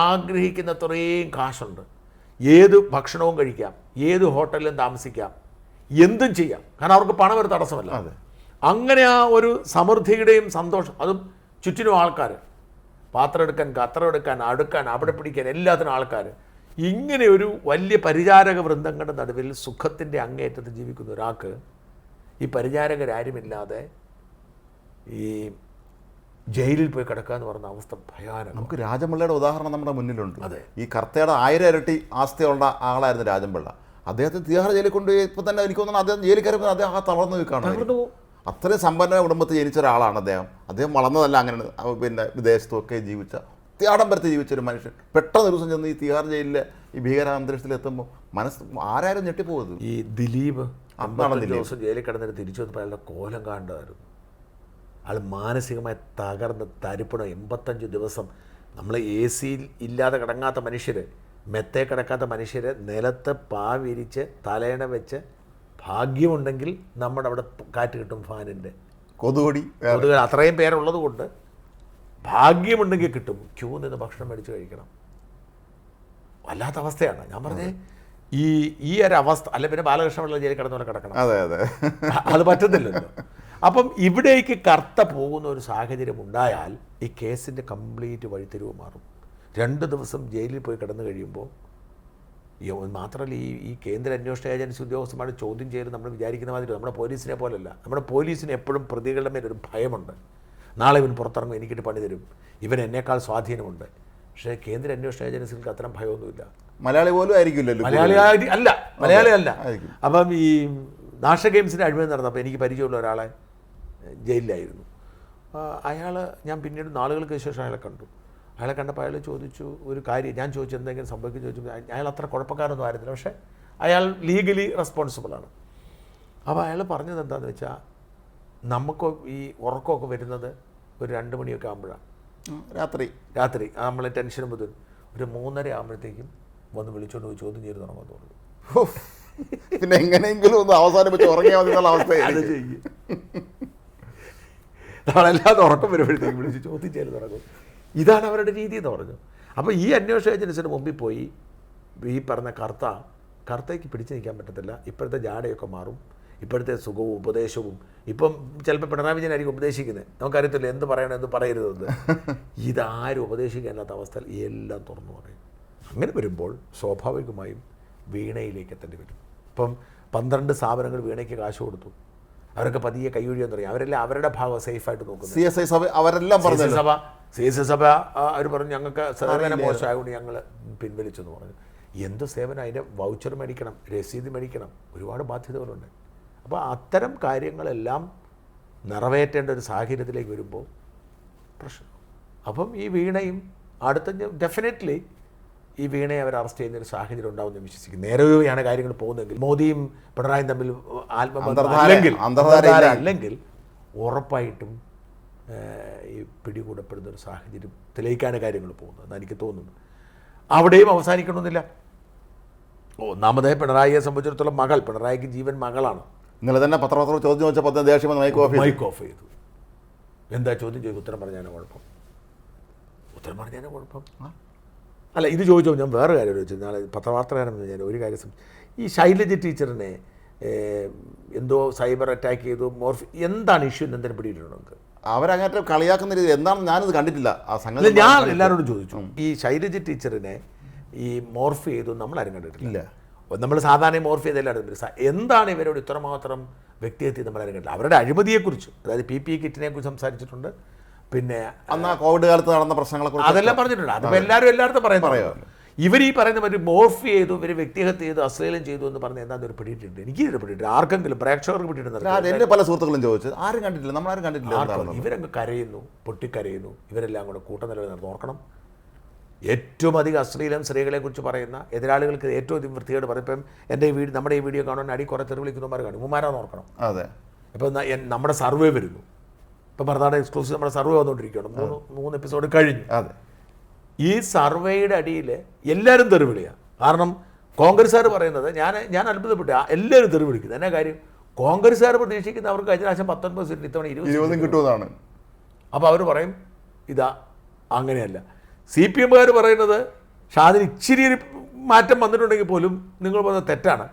ആഗ്രഹിക്കുന്നത്രയും കാശുണ്ട്, ഏത് ഭക്ഷണവും കഴിക്കാം, ഏത് ഹോട്ടലിലും താമസിക്കാം, എന്തും ചെയ്യാം. കാരണം അവർക്ക് പണം ഒരു തടസ്സമല്ല. അങ്ങനെ ആ ഒരു സമൃദ്ധിയുടെയും സന്തോഷം, അതും ചുറ്റിനും ആൾക്കാർ, പാത്രം എടുക്കാൻ, കത്രം എടുക്കാൻ, അടുക്കാൻ, അവിടെ പിടിക്കാൻ, എല്ലാത്തിനും ആൾക്കാർ. ഇങ്ങനെ ഒരു വലിയ പരിചാരക വൃന്ദങ്ങളുടെ നടുവിൽ സുഖത്തിൻ്റെ അങ്ങേയറ്റത്ത് ജീവിക്കുന്ന ഒരാൾക്ക് ഈ പരിചാരകരാരുമില്ലാതെ ഈ ജയിലിൽ പോയി കിടക്കുക എന്ന് പറഞ്ഞ അവസ്ഥ ഭയാനകം. നമുക്ക് രാജംപിള്ളയുടെ ഉദാഹരണം നമ്മുടെ മുന്നിലുണ്ട്. അതെ, ഈ കർത്തയുടെ 1000 ഇരട്ടി ആസ്തിയുള്ള ആളായിരുന്നു രാജംപിള്ള. അദ്ദേഹത്തിന് തിഹാർ ജയിലിൽ കൊണ്ടുപോയി ഇപ്പം തന്നെ എനിക്ക് തോന്നുന്നു അദ്ദേഹം ജയിലിൽ കയറുമ്പോൾ അദ്ദേഹം തളർന്നു നിൽക്കുകയാണ്. അത്രയും സമ്പന്ന കുടുംബത്തിൽ ജനിച്ച ഒരാളാണ് അദ്ദേഹം വളർന്നതല്ല അങ്ങനെ പിന്നെ വിദേശത്തൊക്കെ ജീവിച്ച അത്യാഡംബരത്തിൽ ജീവിച്ചൊരു മനുഷ്യൻ പെട്ടെന്ന് ഒരു ദിവസം ചെന്ന് ഈ തിഹാർ ജയിലിലെ ഈ ഭീകരാന്തരീക്ഷത്തിൽ എത്തുമ്പോൾ ആരാരും ഞെട്ടിപ്പോകുന്നത്. ഈ ദിലീപ് അതാണ് ദിലീപ്. ദിവസം ജയിലിൽ കിടന്നിട്ട് തിരിച്ചു വന്നപ്പോൾ അയാളുടെ കോലം കാണേണ്ടതായിരുന്നു. ആൾ മാനസികമായി തകർന്ന് തരിപ്പണം. 85 ദിവസം നമ്മൾ AC ഇല്ലാതെ കിടങ്ങാത്ത മനുഷ്യർ, മെത്തേ കിടക്കാത്ത മനുഷ്യർ നിലത്ത് പാവിരിച്ച് തലേണ വെച്ച് ഭാഗ്യമുണ്ടെങ്കിൽ നമ്മുടെ അവിടെ കാറ്റ് കിട്ടും, ഫാനിൻ്റെ കൊതുകടി അത്രയും പേരുള്ളത് കൊണ്ട് ഭാഗ്യമുണ്ടെങ്കിൽ കിട്ടും. ക്യൂ നിന്ന് ഭക്ഷണം മേടിച്ച് കഴിക്കണം. വല്ലാത്ത അവസ്ഥയാണ്. ഞാൻ പറഞ്ഞേ ഈ ഒരു അവസ്ഥ അല്ല പിന്നെ ബാലകൃഷ്ണപിള്ള ജയിലിൽ കിടന്നവരെ കിടക്കണം. അതെ അതെ, അത് പറ്റുന്നില്ലല്ലോ. അപ്പം ഇവിടേക്ക് കർത്ത പോകുന്ന ഒരു സാഹചര്യം ഉണ്ടായാൽ ഈ കേസിൻ്റെ കംപ്ലീറ്റ് വഴിത്തിരിവ് മാറും. 2 ദിവസം ജയിലിൽ പോയി കിടന്നു കഴിയുമ്പോൾ മാത്രമല്ല ഈ കേന്ദ്ര അന്വേഷണ ഏജൻസി ഉദ്യോഗസ്ഥന്മാർ ചോദ്യം ചെയ്ത് നമ്മൾ വിചാരിക്കുന്ന മാതിരി നമ്മുടെ പോലീസിനെ പോലല്ല. നമ്മുടെ പോലീസിന് എപ്പോഴും പ്രതികളുടെ മേലൊരു ഭയമുണ്ട്. നാളെ ഇവൻ പുറത്തിറങ്ങും, എനിക്കിട്ട് പണി തരും, ഇവൻ എന്നേക്കാൾ സ്വാധീനമുണ്ട്. പക്ഷേ കേന്ദ്ര അന്വേഷണ ഏജൻസികൾക്ക് അത്തരം ഭയമൊന്നുമില്ല. മലയാളി പോലും ആയിരിക്കില്ലല്ലോ, മലയാളി അല്ല. അപ്പം ഈ നാഷണൽ ഗെയിംസിൻ്റെ അഴിമതി നടന്നപ്പോൾ എനിക്ക് പരിചയമുള്ള ഒരാളെ ജയിലിലായിരുന്നു. ഞാൻ പിന്നീട് നാളുകൾക്ക് ശേഷം അയാളെ കണ്ടു. അയാളെ കണ്ടപ്പോൾ അയാൾ ചോദിച്ചു ഒരു കാര്യം. ഞാൻ ചോദിച്ചു എന്തെങ്കിലും സംഭവിക്കും ചോദിച്ചു. അയാൾ അത്ര കുഴപ്പക്കാരൊന്നും ആയിരുന്നില്ല, പക്ഷേ അയാൾ ലീഗലി റെസ്പോൺസിബിളാണ്. അപ്പോൾ അയാൾ പറഞ്ഞത് എന്താണെന്ന് വെച്ചാൽ നമുക്ക് ഈ ഉറക്കമൊക്കെ വരുന്നത് ഒരു 2 മണിയൊക്കെ ആകുമ്പോഴാണ്, രാത്രി നമ്മളെ ടെൻഷനും ബുദ്ധി. ഒരു 3:30 ആകുമ്പോഴത്തേക്കും വന്ന് വിളിച്ചുകൊണ്ട് പോയി ചോദ്യം ചെയ്ത് തുടങ്ങാൻ തോന്നുന്നു. പിന്നെ എങ്ങനെയെങ്കിലും ഒന്ന് അവസാനിപ്പിച്ച് ഉറങ്ങിയാൽ മതി എന്നുള്ള അവസ്ഥയാണ്. നമ്മളല്ലാതെ ഉറക്കം വരുമ്പോഴത്തേക്കും വിളിച്ച് ചോദ്യം ചെയ്ത് തുടങ്ങും. ഇതാണ് അവരുടെ രീതി എന്ന് പറഞ്ഞു. അപ്പോൾ ഈ അന്വേഷണ ഏജൻസിന് മുമ്പിൽ പോയി ഈ പറഞ്ഞ കർത്തയ്ക്ക് പിടിച്ചു നിൽക്കാൻ പറ്റത്തില്ല. ഇപ്പോഴത്തെ ജാടയൊക്കെ മാറും, ഇപ്പോഴത്തെ സുഖവും ഉപദേശവും. ഇപ്പം ചിലപ്പോൾ പിണറായി വിജയനായിരിക്കും ഉപദേശിക്കുന്നത്, നമുക്കറിയത്തില്ല എന്ത് പറയണം എന്ത് പറയരുതെന്ന്. ഇതാരും ഉപദേശിക്കാനാത്ത അവസ്ഥയിൽ എല്ലാം തുറന്നു പറയും. അങ്ങനെ വരുമ്പോൾ സ്വാഭാവികമായും വീണയിലേക്ക് എത്തേണ്ടി വരും. ഇപ്പം 12 സ്ഥാപനങ്ങൾ വീണയ്ക്ക് കാശ് കൊടുത്തു. അവരൊക്കെ പതിയെ കൈയൊഴിയാൻ തുടങ്ങി. അവരെല്ലാം അവരുടെ ഭാഗം സേഫായിട്ട് നോക്കുന്നു. CSI സഭ അവരെല്ലാം പറഞ്ഞു, CSI സഭ അവർ പറഞ്ഞു ഞങ്ങൾക്ക് സേവനം മോശമായതുകൊണ്ട് ഞങ്ങൾ പിൻവലിച്ചെന്ന് പറഞ്ഞു. എന്ത് സേവനം? അതിൻ്റെ വൗച്ചർ മേടിക്കണം, രസീത് മേടിക്കണം, ഒരുപാട് ബാധ്യതകളുണ്ട്. അപ്പോൾ അത്തരം കാര്യങ്ങളെല്ലാം നിറവേറ്റേണ്ട ഒരു സാഹചര്യത്തിലേക്ക് വരുമ്പോൾ പ്രശ്നം. അപ്പം ഈ വീണയും അടുത്ത ഡെഫിനറ്റ്ലി ഈ വീണയെ അവർ അറസ്റ്റ് ചെയ്യുന്നൊരു സാഹചര്യം ഉണ്ടാവുമെന്ന് വിശ്വസിക്കും. നേരെയാണ് കാര്യങ്ങൾ പോകുന്നതെങ്കിൽ, മോദിയും പിണറായിയും തമ്മിൽ അല്ലെങ്കിൽ ഉറപ്പായിട്ടും ഈ പിടികൂടപ്പെടുന്ന ഒരു സാഹചര്യത്തിലേക്കാണ് കാര്യങ്ങൾ പോകുന്നത് എനിക്ക് തോന്നുന്നു. അവിടെയും അവസാനിക്കണമെന്നില്ല. ഒന്നാമതേ പിണറായിയെ സംബന്ധിച്ചിടത്തോളം പിണറായിക്ക് ജീവൻ മകളാണ്. ഇന്നലെ തന്നെ പത്രത്തിൽ ചോദ്യം ചോദിച്ചപ്പോൾ ദേഷ്യം മൈക്ക് ഓഫ് ചെയ്തു. എന്താ ചോദ്യം ചെയ്തു? ഉത്തരം പറഞ്ഞാൽ കുഴപ്പം അല്ല. ഇത് ചോദിച്ചപ്പോൾ ഞാൻ വേറെ കാര്യം ചോദിച്ചു. നാളെ പത്രവാർത്തകാരൻ ഞാൻ ഒരു കാര്യം, ഈ ശൈലജ ടീച്ചറിനെ എന്തോ സൈബർ അറ്റാക്ക് ചെയ്തു, എന്താണ് ഇഷ്യൂ എന്ന് എന്തിനും പിടിയിട്ടുണ്ട് നമുക്ക്? അവരങ്ങേറ്റം കളിയാക്കുന്ന രീതി എന്താണെന്ന് ഞാനത് കണ്ടിട്ടില്ല. ആ സംഗതി ഞാൻ എല്ലാവരോടും ചോദിച്ചു. ഈ ശൈലജ ടീച്ചറിനെ ഈ മോർഫ് ചെയ്തു നമ്മളാരും കണ്ടിട്ടില്ല. നമ്മൾ സാധാരണ മോർഫ് ചെയ്തെല്ലാം എന്താണ് ഇവരോട് ഇത്രമാത്രം വ്യക്തിഹത്യ നമ്മളാരും കണ്ടില്ല. അവരുടെ അഴിമതിയെക്കുറിച്ച്, അതായത് PPE കിറ്റിനെ കുറിച്ച് സംസാരിച്ചിട്ടുണ്ട്. പിന്നെ അന്ന് കോവിഡ് കാലത്ത് നടന്ന പ്രശ്നങ്ങളെക്കുറിച്ച് അതെല്ലാം പറഞ്ഞിട്ടുണ്ട്. അതിപ്പോൾ എല്ലായിടത്തും പറയുന്നത് ഇവർ ഈ പറയുന്ന ഒരു മോർഫ് ചെയ്തു, ഇവർ വ്യക്തിഹത്യ ചെയ്തു, അശ്ലീലം ചെയ്തു എന്ന് പറഞ്ഞ് എന്താണെന്ന് ഒരു പിടിയിട്ടുണ്ട്. എനിക്ക് ഇതിന് പിടിയിട്ടുണ്ട്. ആർക്കെങ്കിലും പ്രേക്ഷകർക്ക് പിടിയിട്ടുണ്ട്. എൻ്റെ പല സുഹൃത്തുക്കളും ചോദിച്ചു, ആരും കണ്ടിട്ടില്ല, നമ്മളാരും കണ്ടിട്ടില്ല. ഇവരങ്ങ് കരയുന്നു, പൊട്ടിക്കരയുന്നു. ഇവരെല്ലാം കൂടെ കൂട്ടനിലവിൽ നടന്നു. ഓർക്കണം, ഏറ്റവും അധികം അശ്ലീലം സ്ത്രീകളെക്കുറിച്ച് പറയുന്ന എതിരാളികൾക്ക് ഏറ്റവും അധികം വൃത്തിയോട് പറയും. ഇപ്പം നമ്മുടെ ഈ വീഡിയോ കാണുവാൻ അടി കുറേ തെറി വിളിക്കുന്നവന്മാർ കാണും. ഉമ്മാരാന്ന് ഓർക്കണം. അതെ, ഇപ്പം നമ്മുടെ സർവേ വരുന്നു. ഇപ്പം ഭരതാട് എക്സ്ക്ലൂസീവ് നമ്മുടെ സർവേ വന്നുകൊണ്ടിരിക്കുകയാണ്. 3 എപ്പിസോഡ് കഴിഞ്ഞു. അതെ, ഈ സർവേയുടെ അടിയിൽ എല്ലാവരും തെറി വിളിയാണ്. കാരണം കോൺഗ്രസ്സുകാർ പറയുന്നത് ഞാൻ അത്ഭുതപ്പെട്ടു. എല്ലാവരും തെറി വിളിക്കുന്നത്. എന്നാ കാര്യം? കോൺഗ്രസ്സുകാർ പ്രതീക്ഷിക്കുന്ന അവർക്ക് കഴിഞ്ഞ പ്രാവശ്യം 19 സീറ്റ്, ഇത്തവണ 20 കിട്ടുമെന്നാണ്. അപ്പോൾ അവർ പറയും ഇതാ അങ്ങനെയല്ല. CPM-കാർ പറയുന്നത് ഷാദിന് ഇച്ചിരി ഒരു മാറ്റം വന്നിട്ടുണ്ടെങ്കിൽ പോലും നിങ്ങൾ പറയുന്നത് തെറ്റാണ്,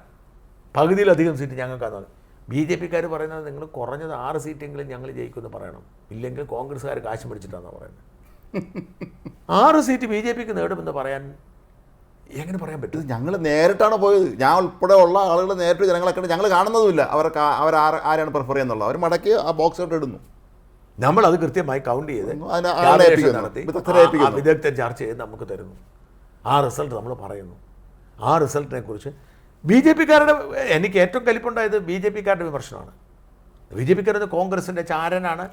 പകുതിയിലധികം സീറ്റ് ഞങ്ങൾക്കാണ്. BJP-കാർ പറയുന്നത് നിങ്ങൾ കുറഞ്ഞത് 6 സീറ്റെങ്കിലും ഞങ്ങൾ ജയിക്കുമെന്ന് പറയണം, ഇല്ലെങ്കിൽ കോൺഗ്രസ്സുകാർ കാശ് മേടിച്ചിട്ടാണെന്നാണ് പറയുന്നത്. 6 സീറ്റ് BJP-ക്ക് നേടുമെന്ന് പറയാൻ എങ്ങനെ പറയാൻ പറ്റും? ഞങ്ങൾ നേരിട്ടാണ് പോയത്. ഞാൻ ഉൾപ്പെടെ ഉള്ള ആളുകൾ നേരിട്ട് ജനങ്ങളൊക്കെ ഞങ്ങൾ കാണുന്നതുമില്ല. ആരാണ് പ്രിഫർ ചെയ്യുന്നുള്ളത്. അവർ മടക്കി ആ ബോക്സ് ഔട്ട് ഇടുന്നു. നമ്മളത് കൃത്യമായി കൗണ്ട് ചെയ്ത് നടത്തി വിദഗ്ധൻ ചർച്ച ചെയ്ത് നമുക്ക് തരുന്നു. ആ റിസൾട്ട് നമ്മൾ പറയുന്നു. ആ റിസൾട്ടിനെ കുറിച്ച് BJP-കാരുടെ എനിക്ക് ഏറ്റവും കലിപ്പുണ്ടായത് BJP-കാരുടെ വിമർശനമാണ്. BJP കോൺഗ്രസിൻ്റെ ചാരനാണ്,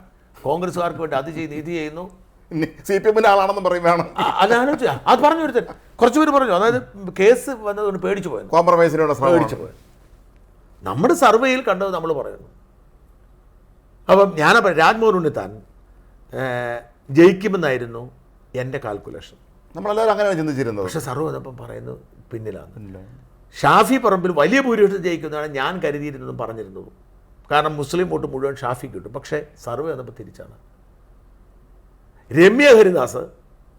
കോൺഗ്രസ്സുകാർക്ക് വേണ്ടി അത് ചെയ്യുന്നു ഇത് ചെയ്യുന്നു. CPM-ന്റെ ആളാണെന്ന് പറയുകയാണ്. അതാലോചിച്ച അത് പറഞ്ഞു ഒരുത്തൻ, കുറച്ച് പേര് പറഞ്ഞു. അതായത് കേസ് വന്നതുകൊണ്ട് പേടിച്ചു പോയത്, കോംപ്രമൈസിനുള്ള പേടിച്ചു പോയത്. നമ്മുടെ സർവേയിൽ കണ്ടത് നമ്മൾ പറയുന്നു. അപ്പം ഞാനപ്പോൾ രാജ്മോഹൻ ഉണ്ണിത്താൻ ജയിക്കുമെന്നായിരുന്നു എൻ്റെ കാൽക്കുലേഷൻ. നമ്മളെല്ലാവരും അങ്ങനെയാണ് ചിന്തിച്ചിരുന്നത്. പക്ഷെ സർവ്വ വന്നപ്പം പറയുന്നത് പിന്നിലാണ്. ഷാഫി പറമ്പിൽ വലിയ ഭൂരിപക്ഷം ജയിക്കുന്നതാണ് ഞാൻ കരുതിയിരുന്നതും പറഞ്ഞിരുന്നതും. കാരണം മുസ്ലിം വോട്ട് മുഴുവൻ ഷാഫിക്ക് കിട്ടും. പക്ഷേ സർവേ വന്നപ്പോൾ തിരിച്ചാണ്. രമ്യ ഹരിദാസ്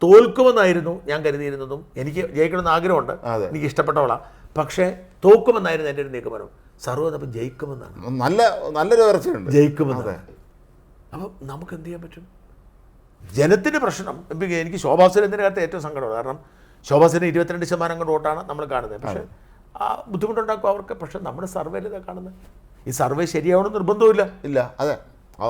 തോൽക്കുമെന്നായിരുന്നു ഞാൻ കരുതിയിരുന്നതും. എനിക്ക് ജയിക്കണമെന്ന് ആഗ്രഹമുണ്ട്, എനിക്ക് ഇഷ്ടപ്പെട്ടവളാണ്. പക്ഷേ തോക്കുമെന്നായിരുന്നു എൻ്റെ ഒരു നിഗമനം. സർവ്വ വന്നപ്പോൾ ജയിക്കുമെന്നാണ്. നല്ലൊരു ഉയർച്ചയുണ്ട്, ജയിക്കുമെന്നാണ്. അപ്പം നമുക്ക് എന്ത് ചെയ്യാൻ പറ്റും? ജനത്തിൻ്റെ പ്രശ്നം. എനിക്ക് ശോഭാ സുരേന്ദ്രൻ്റെ കാര്യത്തിൽ ഏറ്റവും സങ്കടമാണ്. കാരണം ശോഭാ സുരേന്ദ്രൻ 22% കൊണ്ട് വോട്ടാണ് നമ്മൾ കാണുന്നത്. പക്ഷേ ആ ബുദ്ധിമുട്ടുണ്ടാക്കും അവർക്ക്. പക്ഷെ നമ്മുടെ സർവേയിൽ ഇതാണ് കാണുന്നത്. ഈ സർവേ ശരിയാവണമെന്ന് നിർബന്ധമില്ല. ഇല്ല, അതെ,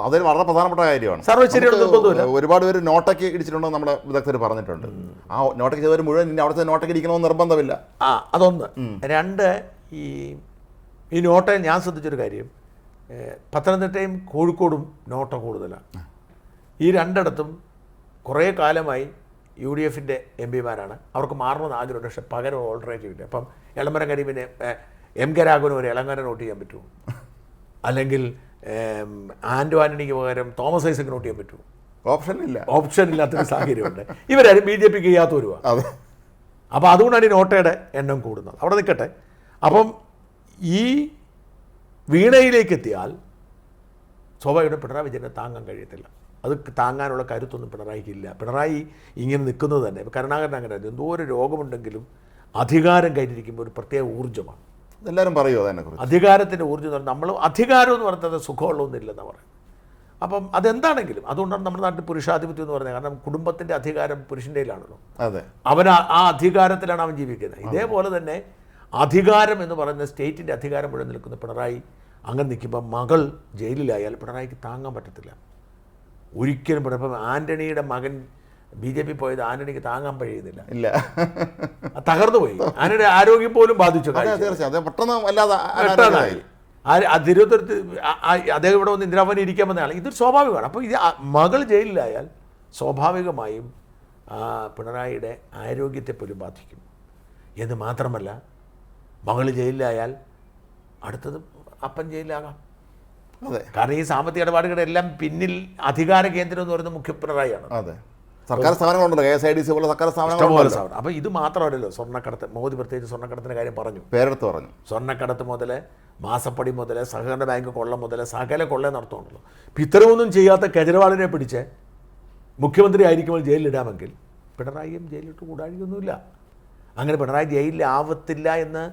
അതൊരു വളരെ പ്രധാനപ്പെട്ട കാര്യമാണ്. സർവേ ശരിയാവണമെന്ന് നിർബന്ധമില്ല. ഒരുപാട് പേര് നോട്ടയ്ക്ക് ഇടിച്ചിട്ടുണ്ടെന്ന് നമ്മുടെ വിദഗ്ധർ പറഞ്ഞിട്ടുണ്ട്. ആ നോട്ടയ്ക്ക് ചെയ്തവർ മുഴുവൻ ഇനി അവിടുത്തെ നോട്ടയ്ക്ക് ഇടിക്കണമെന്ന് നിർബന്ധമില്ല. അതൊന്ന്. രണ്ട്, ഈ നോട്ടയിൽ ഞാൻ ശ്രദ്ധിച്ചൊരു കാര്യം, പത്തനംതിട്ടയും കോഴിക്കോടും നോട്ട കൂടുതലാണ്. ഈ രണ്ടിടത്തും കുറേ കാലമായി UDF-ന്റെ MP-മാരാണ്. അവർക്ക് മാറണമെന്ന് ആഗ്രഹമുണ്ട്. പക്ഷേ പകരം ഓൾട്ടർനേറ്റീവ് ഇല്ല. അപ്പം എളമരം കരീമിന് MK രാഘവന് ഒരു ഇളങ്കര നോട്ട് ചെയ്യാൻ പറ്റുമോ? അല്ലെങ്കിൽ ആൻഡോ ആന്റണിക്ക് പകരം തോമസ് ഐസക്ക് നോട്ട് ചെയ്യാൻ പറ്റുമോ? ഓപ്ഷൻ ഇല്ലാത്തൊരു സാഹചര്യമുണ്ട്. ഇവരാരും BJP-ക്ക് ചെയ്യാത്തവരുമാണ്. അപ്പോൾ അതുകൊണ്ടാണ് ഈ നോട്ടയുടെ എണ്ണം കൂടുന്നത്. അവിടെ നിൽക്കട്ടെ. അപ്പം ഈ വീണയിലേക്ക് എത്തിയാൽ സ്വാഭാവികമായിട്ടും പിണറായി വിജയനെ താങ്ങാൻ കഴിയത്തില്ല. അത് താങ്ങാനുള്ള കരുത്തൊന്നും പിണറായിക്ക് ഇല്ല. പിണറായി ഇങ്ങനെ നിൽക്കുന്നത് തന്നെ കരുണാകരൻ അങ്ങനെ എന്തോ ഒരു രോഗമുണ്ടെങ്കിലും അധികാരം കയ്യിലിരിക്കുമ്പോൾ ഒരു പ്രത്യേക ഊർജ്ജമാണ്. എല്ലാവരും പറയുമോ അതിനെക്കുറിച്ച്? അധികാരത്തിൻ്റെ ഊർജ്ജം എന്ന് പറഞ്ഞാൽ നമ്മൾ അധികാരം എന്ന് പറയുന്നത് സുഖമുള്ളൊന്നുമില്ലെന്ന് പറയും. അപ്പം അതെന്താണെങ്കിലും അതുകൊണ്ടാണ് നമ്മുടെ നാട്ടിൽ പുരുഷാധിപത്യം എന്ന് പറയുന്നത്. കാരണം കുടുംബത്തിൻ്റെ അധികാരം പുരുഷൻ്റെ കയ്യിലാണല്ലോ. അതെ, അവൻ ആ അധികാരത്തിലാണ് അവൻ ജീവിക്കുന്നത്. ഇതേപോലെ തന്നെ അധികാരം എന്ന് പറയുന്ന സ്റ്റേറ്റിൻ്റെ അധികാരം മുഴുവൻ നിൽക്കുന്ന പിണറായി അങ്ങനെ നിൽക്കുമ്പോൾ മകൾ ജയിലിലായാൽ പിണറായിക്ക് താങ്ങാൻ പറ്റത്തില്ല ഒരിക്കലും. ഇപ്പം ആൻ്റണിയുടെ മകൻ BJP പോയത് ആൻ്റണിക്ക് താങ്ങാൻ കഴിയുന്നില്ല. ഇല്ല, തകർന്നു പോയി. ആൻ്റണിയുടെ ആരോഗ്യം പോലും ബാധിച്ചു. പെട്ടെന്നായി. തിരുവനന്തപുരത്ത് അദ്ദേഹം ഇവിടെ വന്ന് ഇന്ദിരാഭവനിൽ ഇരിക്കാൻ വന്നതാണ്. ഇതൊരു സ്വാഭാവികമാണ്. അപ്പോൾ ഇത് മകൾ ജയിലിലായാൽ സ്വാഭാവികമായും പിണറായിയുടെ ആരോഗ്യത്തെ പോലും ബാധിക്കും. എന്ന് മാത്രമല്ല, മകൾ ജയിലിലായാൽ അടുത്തത് അപ്പൻ ജയിലിലാകാം. അതെ, കാരണം ഈ സാമ്പത്തിക ഇടപാടുകളുടെ എല്ലാം പിന്നിൽ അധികാര കേന്ദ്രം എന്ന് പറയുന്നത് മുഖ്യ പിണറായിയാണ്. അതെ, സർക്കാർ സ്ഥാപനങ്ങളുണ്ടല്ലോ, KSIDC പോലെ സർക്കാർ സ്ഥാപനങ്ങൾ. അപ്പോൾ ഇത് മാത്രമല്ലല്ലോ, സ്വർണ്ണക്കടത്ത്. മോദി പ്രത്യേകിച്ച് സ്വർണ്ണക്കടത്തിൻ്റെ കാര്യം പറഞ്ഞു, പേരെടുത്ത് പറഞ്ഞു. സ്വർണ്ണക്കടത്ത് മുതൽ മാസപ്പടി മുതൽ സഹകരണ ബാങ്ക് കൊള്ള മുതൽ സകല കൊള്ള നടത്തുന്നുണ്ടല്ലോ. ഇപ്പം ഇത്തരമൊന്നും ചെയ്യാത്ത കേജ്രിവാളിനെ പിടിച്ച് മുഖ്യമന്ത്രി ആയിരിക്കുമ്പോൾ ജയിലിലിടാമെങ്കിൽ പിണറായിയും ജയിലിലിട്ട് കൂടാഴിയൊന്നുമില്ല. അങ്ങനെ പിണറായി ജയിലിലാവത്തില്ല എന്ന്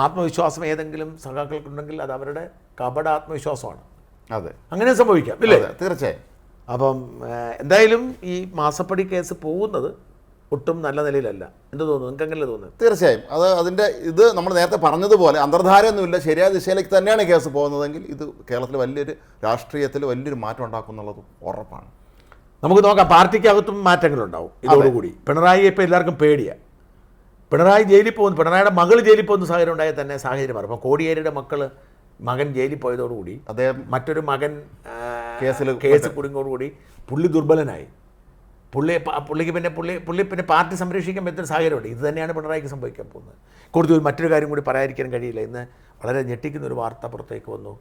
ആത്മവിശ്വാസം ഏതെങ്കിലും സഖാക്കൾക്കുണ്ടെങ്കിൽ അത് അവരുടെ കപട ആത്മവിശ്വാസമാണ്. അതെ, അങ്ങനെ സംഭവിക്കാം, ഇല്ലേ? തീർച്ചയായും. അപ്പം എന്തായാലും ഈ മാസപ്പടി കേസ് പോകുന്നത് ഒട്ടും നല്ല നിലയിലല്ല. എന്ത് തോന്നുന്നു നിങ്ങൾക്ക്? അങ്ങനെ തോന്നുന്നു? തീർച്ചയായും. ഇത് നമ്മൾ നേരത്തെ പറഞ്ഞതുപോലെ അന്തർധാരയൊന്നുമില്ല, ശരിയായ ദിശയിലേക്ക് തന്നെയാണ് കേസ് പോകുന്നതെങ്കിൽ ഇത് കേരളത്തിൽ വലിയൊരു രാഷ്ട്രീയത്തിൽ വലിയൊരു മാറ്റം ഉണ്ടാക്കും എന്നുള്ളത് ഉറപ്പാണ്. നമുക്ക് നോക്കാം. പാർട്ടിക്കകത്തും മാറ്റങ്ങളുണ്ടാവും ഇതോടുകൂടി. പിണറായി ഇപ്പോൾ എല്ലാവർക്കും പേടിയാണ്. പിണറായി ജയിലിൽ പോകുന്നു, പിണറായിയുടെ മകൾ ജയിലിൽ പോകുന്ന സാഹചര്യം ഉണ്ടായാൽ തന്നെ സാഹചര്യം മാറും. അപ്പോൾ കോടിയേരിയുടെ മകൻ ജയിലിൽ പോയതോടുകൂടി അദ്ദേഹം മറ്റൊരു മകൻ കേസ് കുടുങ്ങിയോടുകൂടി പുള്ളി ദുർബലനായി. പുള്ളിക്ക് പിന്നെ പാർട്ടി സംരക്ഷിക്കാൻ പറ്റുന്ന സാഹചര്യമുണ്ട്. ഇത് തന്നെയാണ് പിണറായിക്ക് സംഭവിക്കാൻ പോകുന്നത്. കൂടുതൽ മറ്റൊരു കാര്യം കൂടി പറയാതിരിക്കാൻ കഴിയില്ല. ഇന്ന് വളരെ ഞെട്ടിക്കുന്ന ഒരു വാർത്ത പുറത്തേക്ക് വന്നു.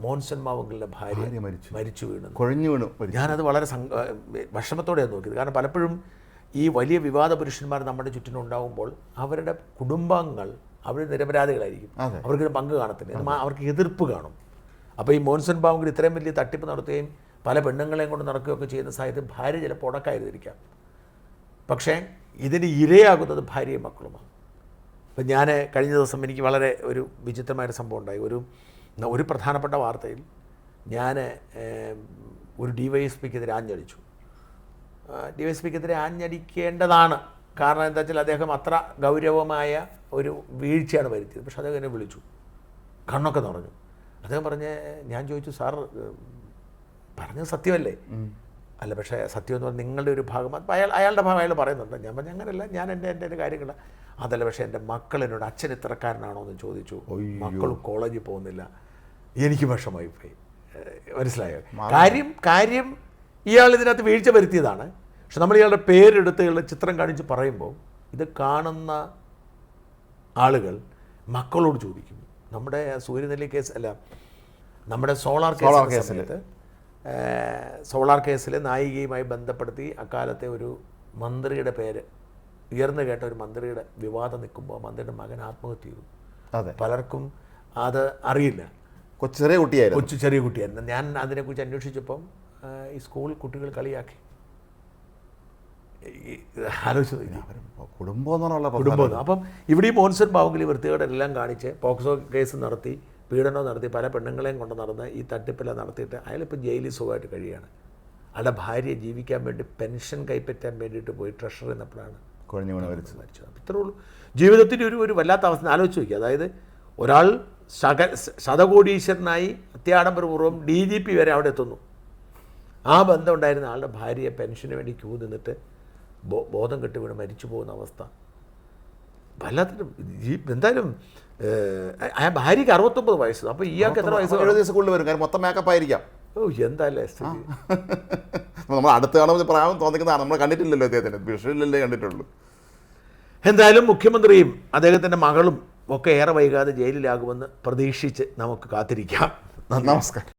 മോൻസൺ മാവുങ്കലിൻ്റെ ഭാര്യ മരിച്ചു വീണു, കൊഴിഞ്ഞു വീണു. ഞാനത് വളരെ വിഷമത്തോടെയാണ് നോക്കിയത്. കാരണം പലപ്പോഴും ഈ വലിയ വിവാദ പുരുഷന്മാർ നമ്മുടെ ചുറ്റിനും ഉണ്ടാകുമ്പോൾ അവരുടെ കുടുംബാംഗങ്ങൾ അവർ നിരപരാധികളായിരിക്കും, അവർക്ക് പങ്ക് കാണത്തില്ല, അവർക്ക് എതിർപ്പ് കാണും. അപ്പോൾ ഈ മോൻസൺ മാവുങ്കൽ ഇത്രയും വലിയ തട്ടിപ്പ് നടത്തുകയും പല പെണ്ണുങ്ങളെയും കൊണ്ട് നടക്കുകയൊക്കെ ചെയ്യുന്ന സാഹചര്യത്തിൽ ഭാര്യ ചിലപ്പോൾ ഉടക്കായിരുന്നിരിക്കാം. പക്ഷേ ഇതിന് ഇരയാകുന്നത് ഭാര്യയും മക്കളുമാണ്. ഇപ്പം ഞാൻ കഴിഞ്ഞ ദിവസം എനിക്ക് വളരെ ഒരു വിചിത്രമായൊരു സംഭവം ഉണ്ടായി. ഒരു പ്രധാനപ്പെട്ട വാർത്തയിൽ ഞാൻ ഒരു DYSPക്കെതിരെ ആഞ്ഞടിച്ചു. DYSPക്കെതിരെ ആഞ്ഞടിക്കേണ്ടതാണ്. കാരണം എന്താ വെച്ചാൽ അദ്ദേഹം അത്ര ഗൗരവമായ ഒരു വീഴ്ചയാണ് വരുത്തിയത്. പക്ഷെ അദ്ദേഹം എന്നെ വിളിച്ചു, കണ്ണൊക്കെ നിറഞ്ഞു. അദ്ദേഹം ഞാൻ ചോദിച്ചു, സാർ പറഞ്ഞത് സത്യമല്ലേ? അല്ല, പക്ഷേ സത്യം എന്ന് പറഞ്ഞാൽ നിങ്ങളുടെ ഒരു ഭാഗം, അയാളുടെ ഭാഗം അയാൾ പറയുന്നുണ്ട്. ഞാൻ പറഞ്ഞു അങ്ങനെയല്ല, ഞാൻ എൻ്റെ കാര്യങ്ങൾ അതല്ല. പക്ഷേ എൻ്റെ മക്കൾ എന്നോട് അച്ഛൻ ഇത്രക്കാരനാണോ എന്ന് ചോദിച്ചു. മക്കൾ കോളേജിൽ പോകുന്നില്ല. എനിക്ക് വിഷമായി പോയി. മനസ്സിലായോ? കാര്യം ഇയാൾ ഇതിനകത്ത് വീഴ്ച വരുത്തിയതാണ്. പക്ഷെ നമ്മൾ ഇയാളുടെ പേരെടുത്ത് ഇയാളുടെ ചിത്രം കാണിച്ച് പറയുമ്പോൾ ഇത് കാണുന്ന ആളുകൾ മക്കളോട് ചോദിക്കും. നമ്മുടെ സൂര്യനെല്ലി കേസ് അല്ല, നമ്മുടെ സോളാർ കേസിൽ സോളാർ കേസിലെ നായികയുമായി ബന്ധപ്പെടുത്തി അക്കാലത്തെ ഒരു മന്ത്രിയുടെ പേര് ഉയർന്നു കേട്ട ഒരു മന്ത്രിയുടെ വിവാദം നിൽക്കുമ്പോൾ മന്ത്രിയുടെ മകൻ ആത്മഹത്യ ചെയ്തു. അതെ, പലർക്കും അത് അറിയില്ല. ചെറിയ കുട്ടിയായിരുന്നു, ചെറിയ കുട്ടിയായിരുന്നു. ഞാൻ അതിനെക്കുറിച്ച് അന്വേഷിച്ചപ്പം ഈ സ്കൂൾ കുട്ടികൾ കളിയാക്കി. ആലോചിച്ചു കുടുംബം. അപ്പം ഇവിടെ ഈ മോൻസൺ ബാവുങ്കലി വൃത്തികേടെല്ലാം കാണിച്ച് പോക്സോ കേസ് നടത്തി, പീഡനം നടത്തി, പല പെണ്ണുങ്ങളെയും കൊണ്ട് നടന്ന് ഈ തട്ടിപ്പെല്ലാം നടത്തിയിട്ട് അയാളിപ്പോൾ ജയിലിൽ സുഖമായിട്ട് കഴിയുകയാണ്. അയാളുടെ ഭാര്യയെ ജീവിക്കാൻ വേണ്ടി പെൻഷൻ കൈപ്പറ്റാൻ വേണ്ടിയിട്ട് പോയി ട്രഷറി എന്നപ്പോഴാണ് മരിച്ചത്. ഇത്രേ ഉള്ളൂ. ജീവിതത്തിൻ്റെ ഒരു വല്ലാത്ത അവസ്ഥ ആലോചിച്ച് നോക്കി. അതായത് ഒരാൾ ശതകോടീശ്വരനായി അത്യാഡംബരപൂർവ്വം DGP വരെ അവിടെ എത്തുന്നു. ആ ബന്ധം ഉണ്ടായിരുന്ന ആളുടെ ഭാര്യയെ പെൻഷന് വേണ്ടി ക്യൂ നിന്നിട്ട് ബോധം കെട്ട് വീണ് മരിച്ചു പോകുന്ന അവസ്ഥ വല്ലാത്തൊരു. എന്തായാലും ആ ഭാര്യയ്ക്ക് 69 വയസ്സ്. അപ്പോൾ ഇയാൾക്ക് എത്ര വയസ്സ്? 70 സ്കൂളിൽ വരും, കാരണം മൊത്തം മേക്കപ്പ് ആയിരിക്കാം. ഓ എന്താല്ലേ നമ്മൾ അടുത്ത് കാണുമ്പോൾ പ്രായം തോന്നിക്കുന്നതാണ്. നമ്മൾ കണ്ടിട്ടില്ലല്ലോ അദ്ദേഹത്തിന്, വിഷയിലല്ലേ കണ്ടിട്ടുള്ളൂ. എന്തായാലും മുഖ്യമന്ത്രിയും അദ്ദേഹത്തിൻ്റെ മകളും ഒക്കെ ഏറെ വൈകാതെ ജയിലിലാകുമെന്ന് പ്രതീക്ഷിച്ച് നമുക്ക് കാത്തിരിക്കാം. നമസ്കാരം.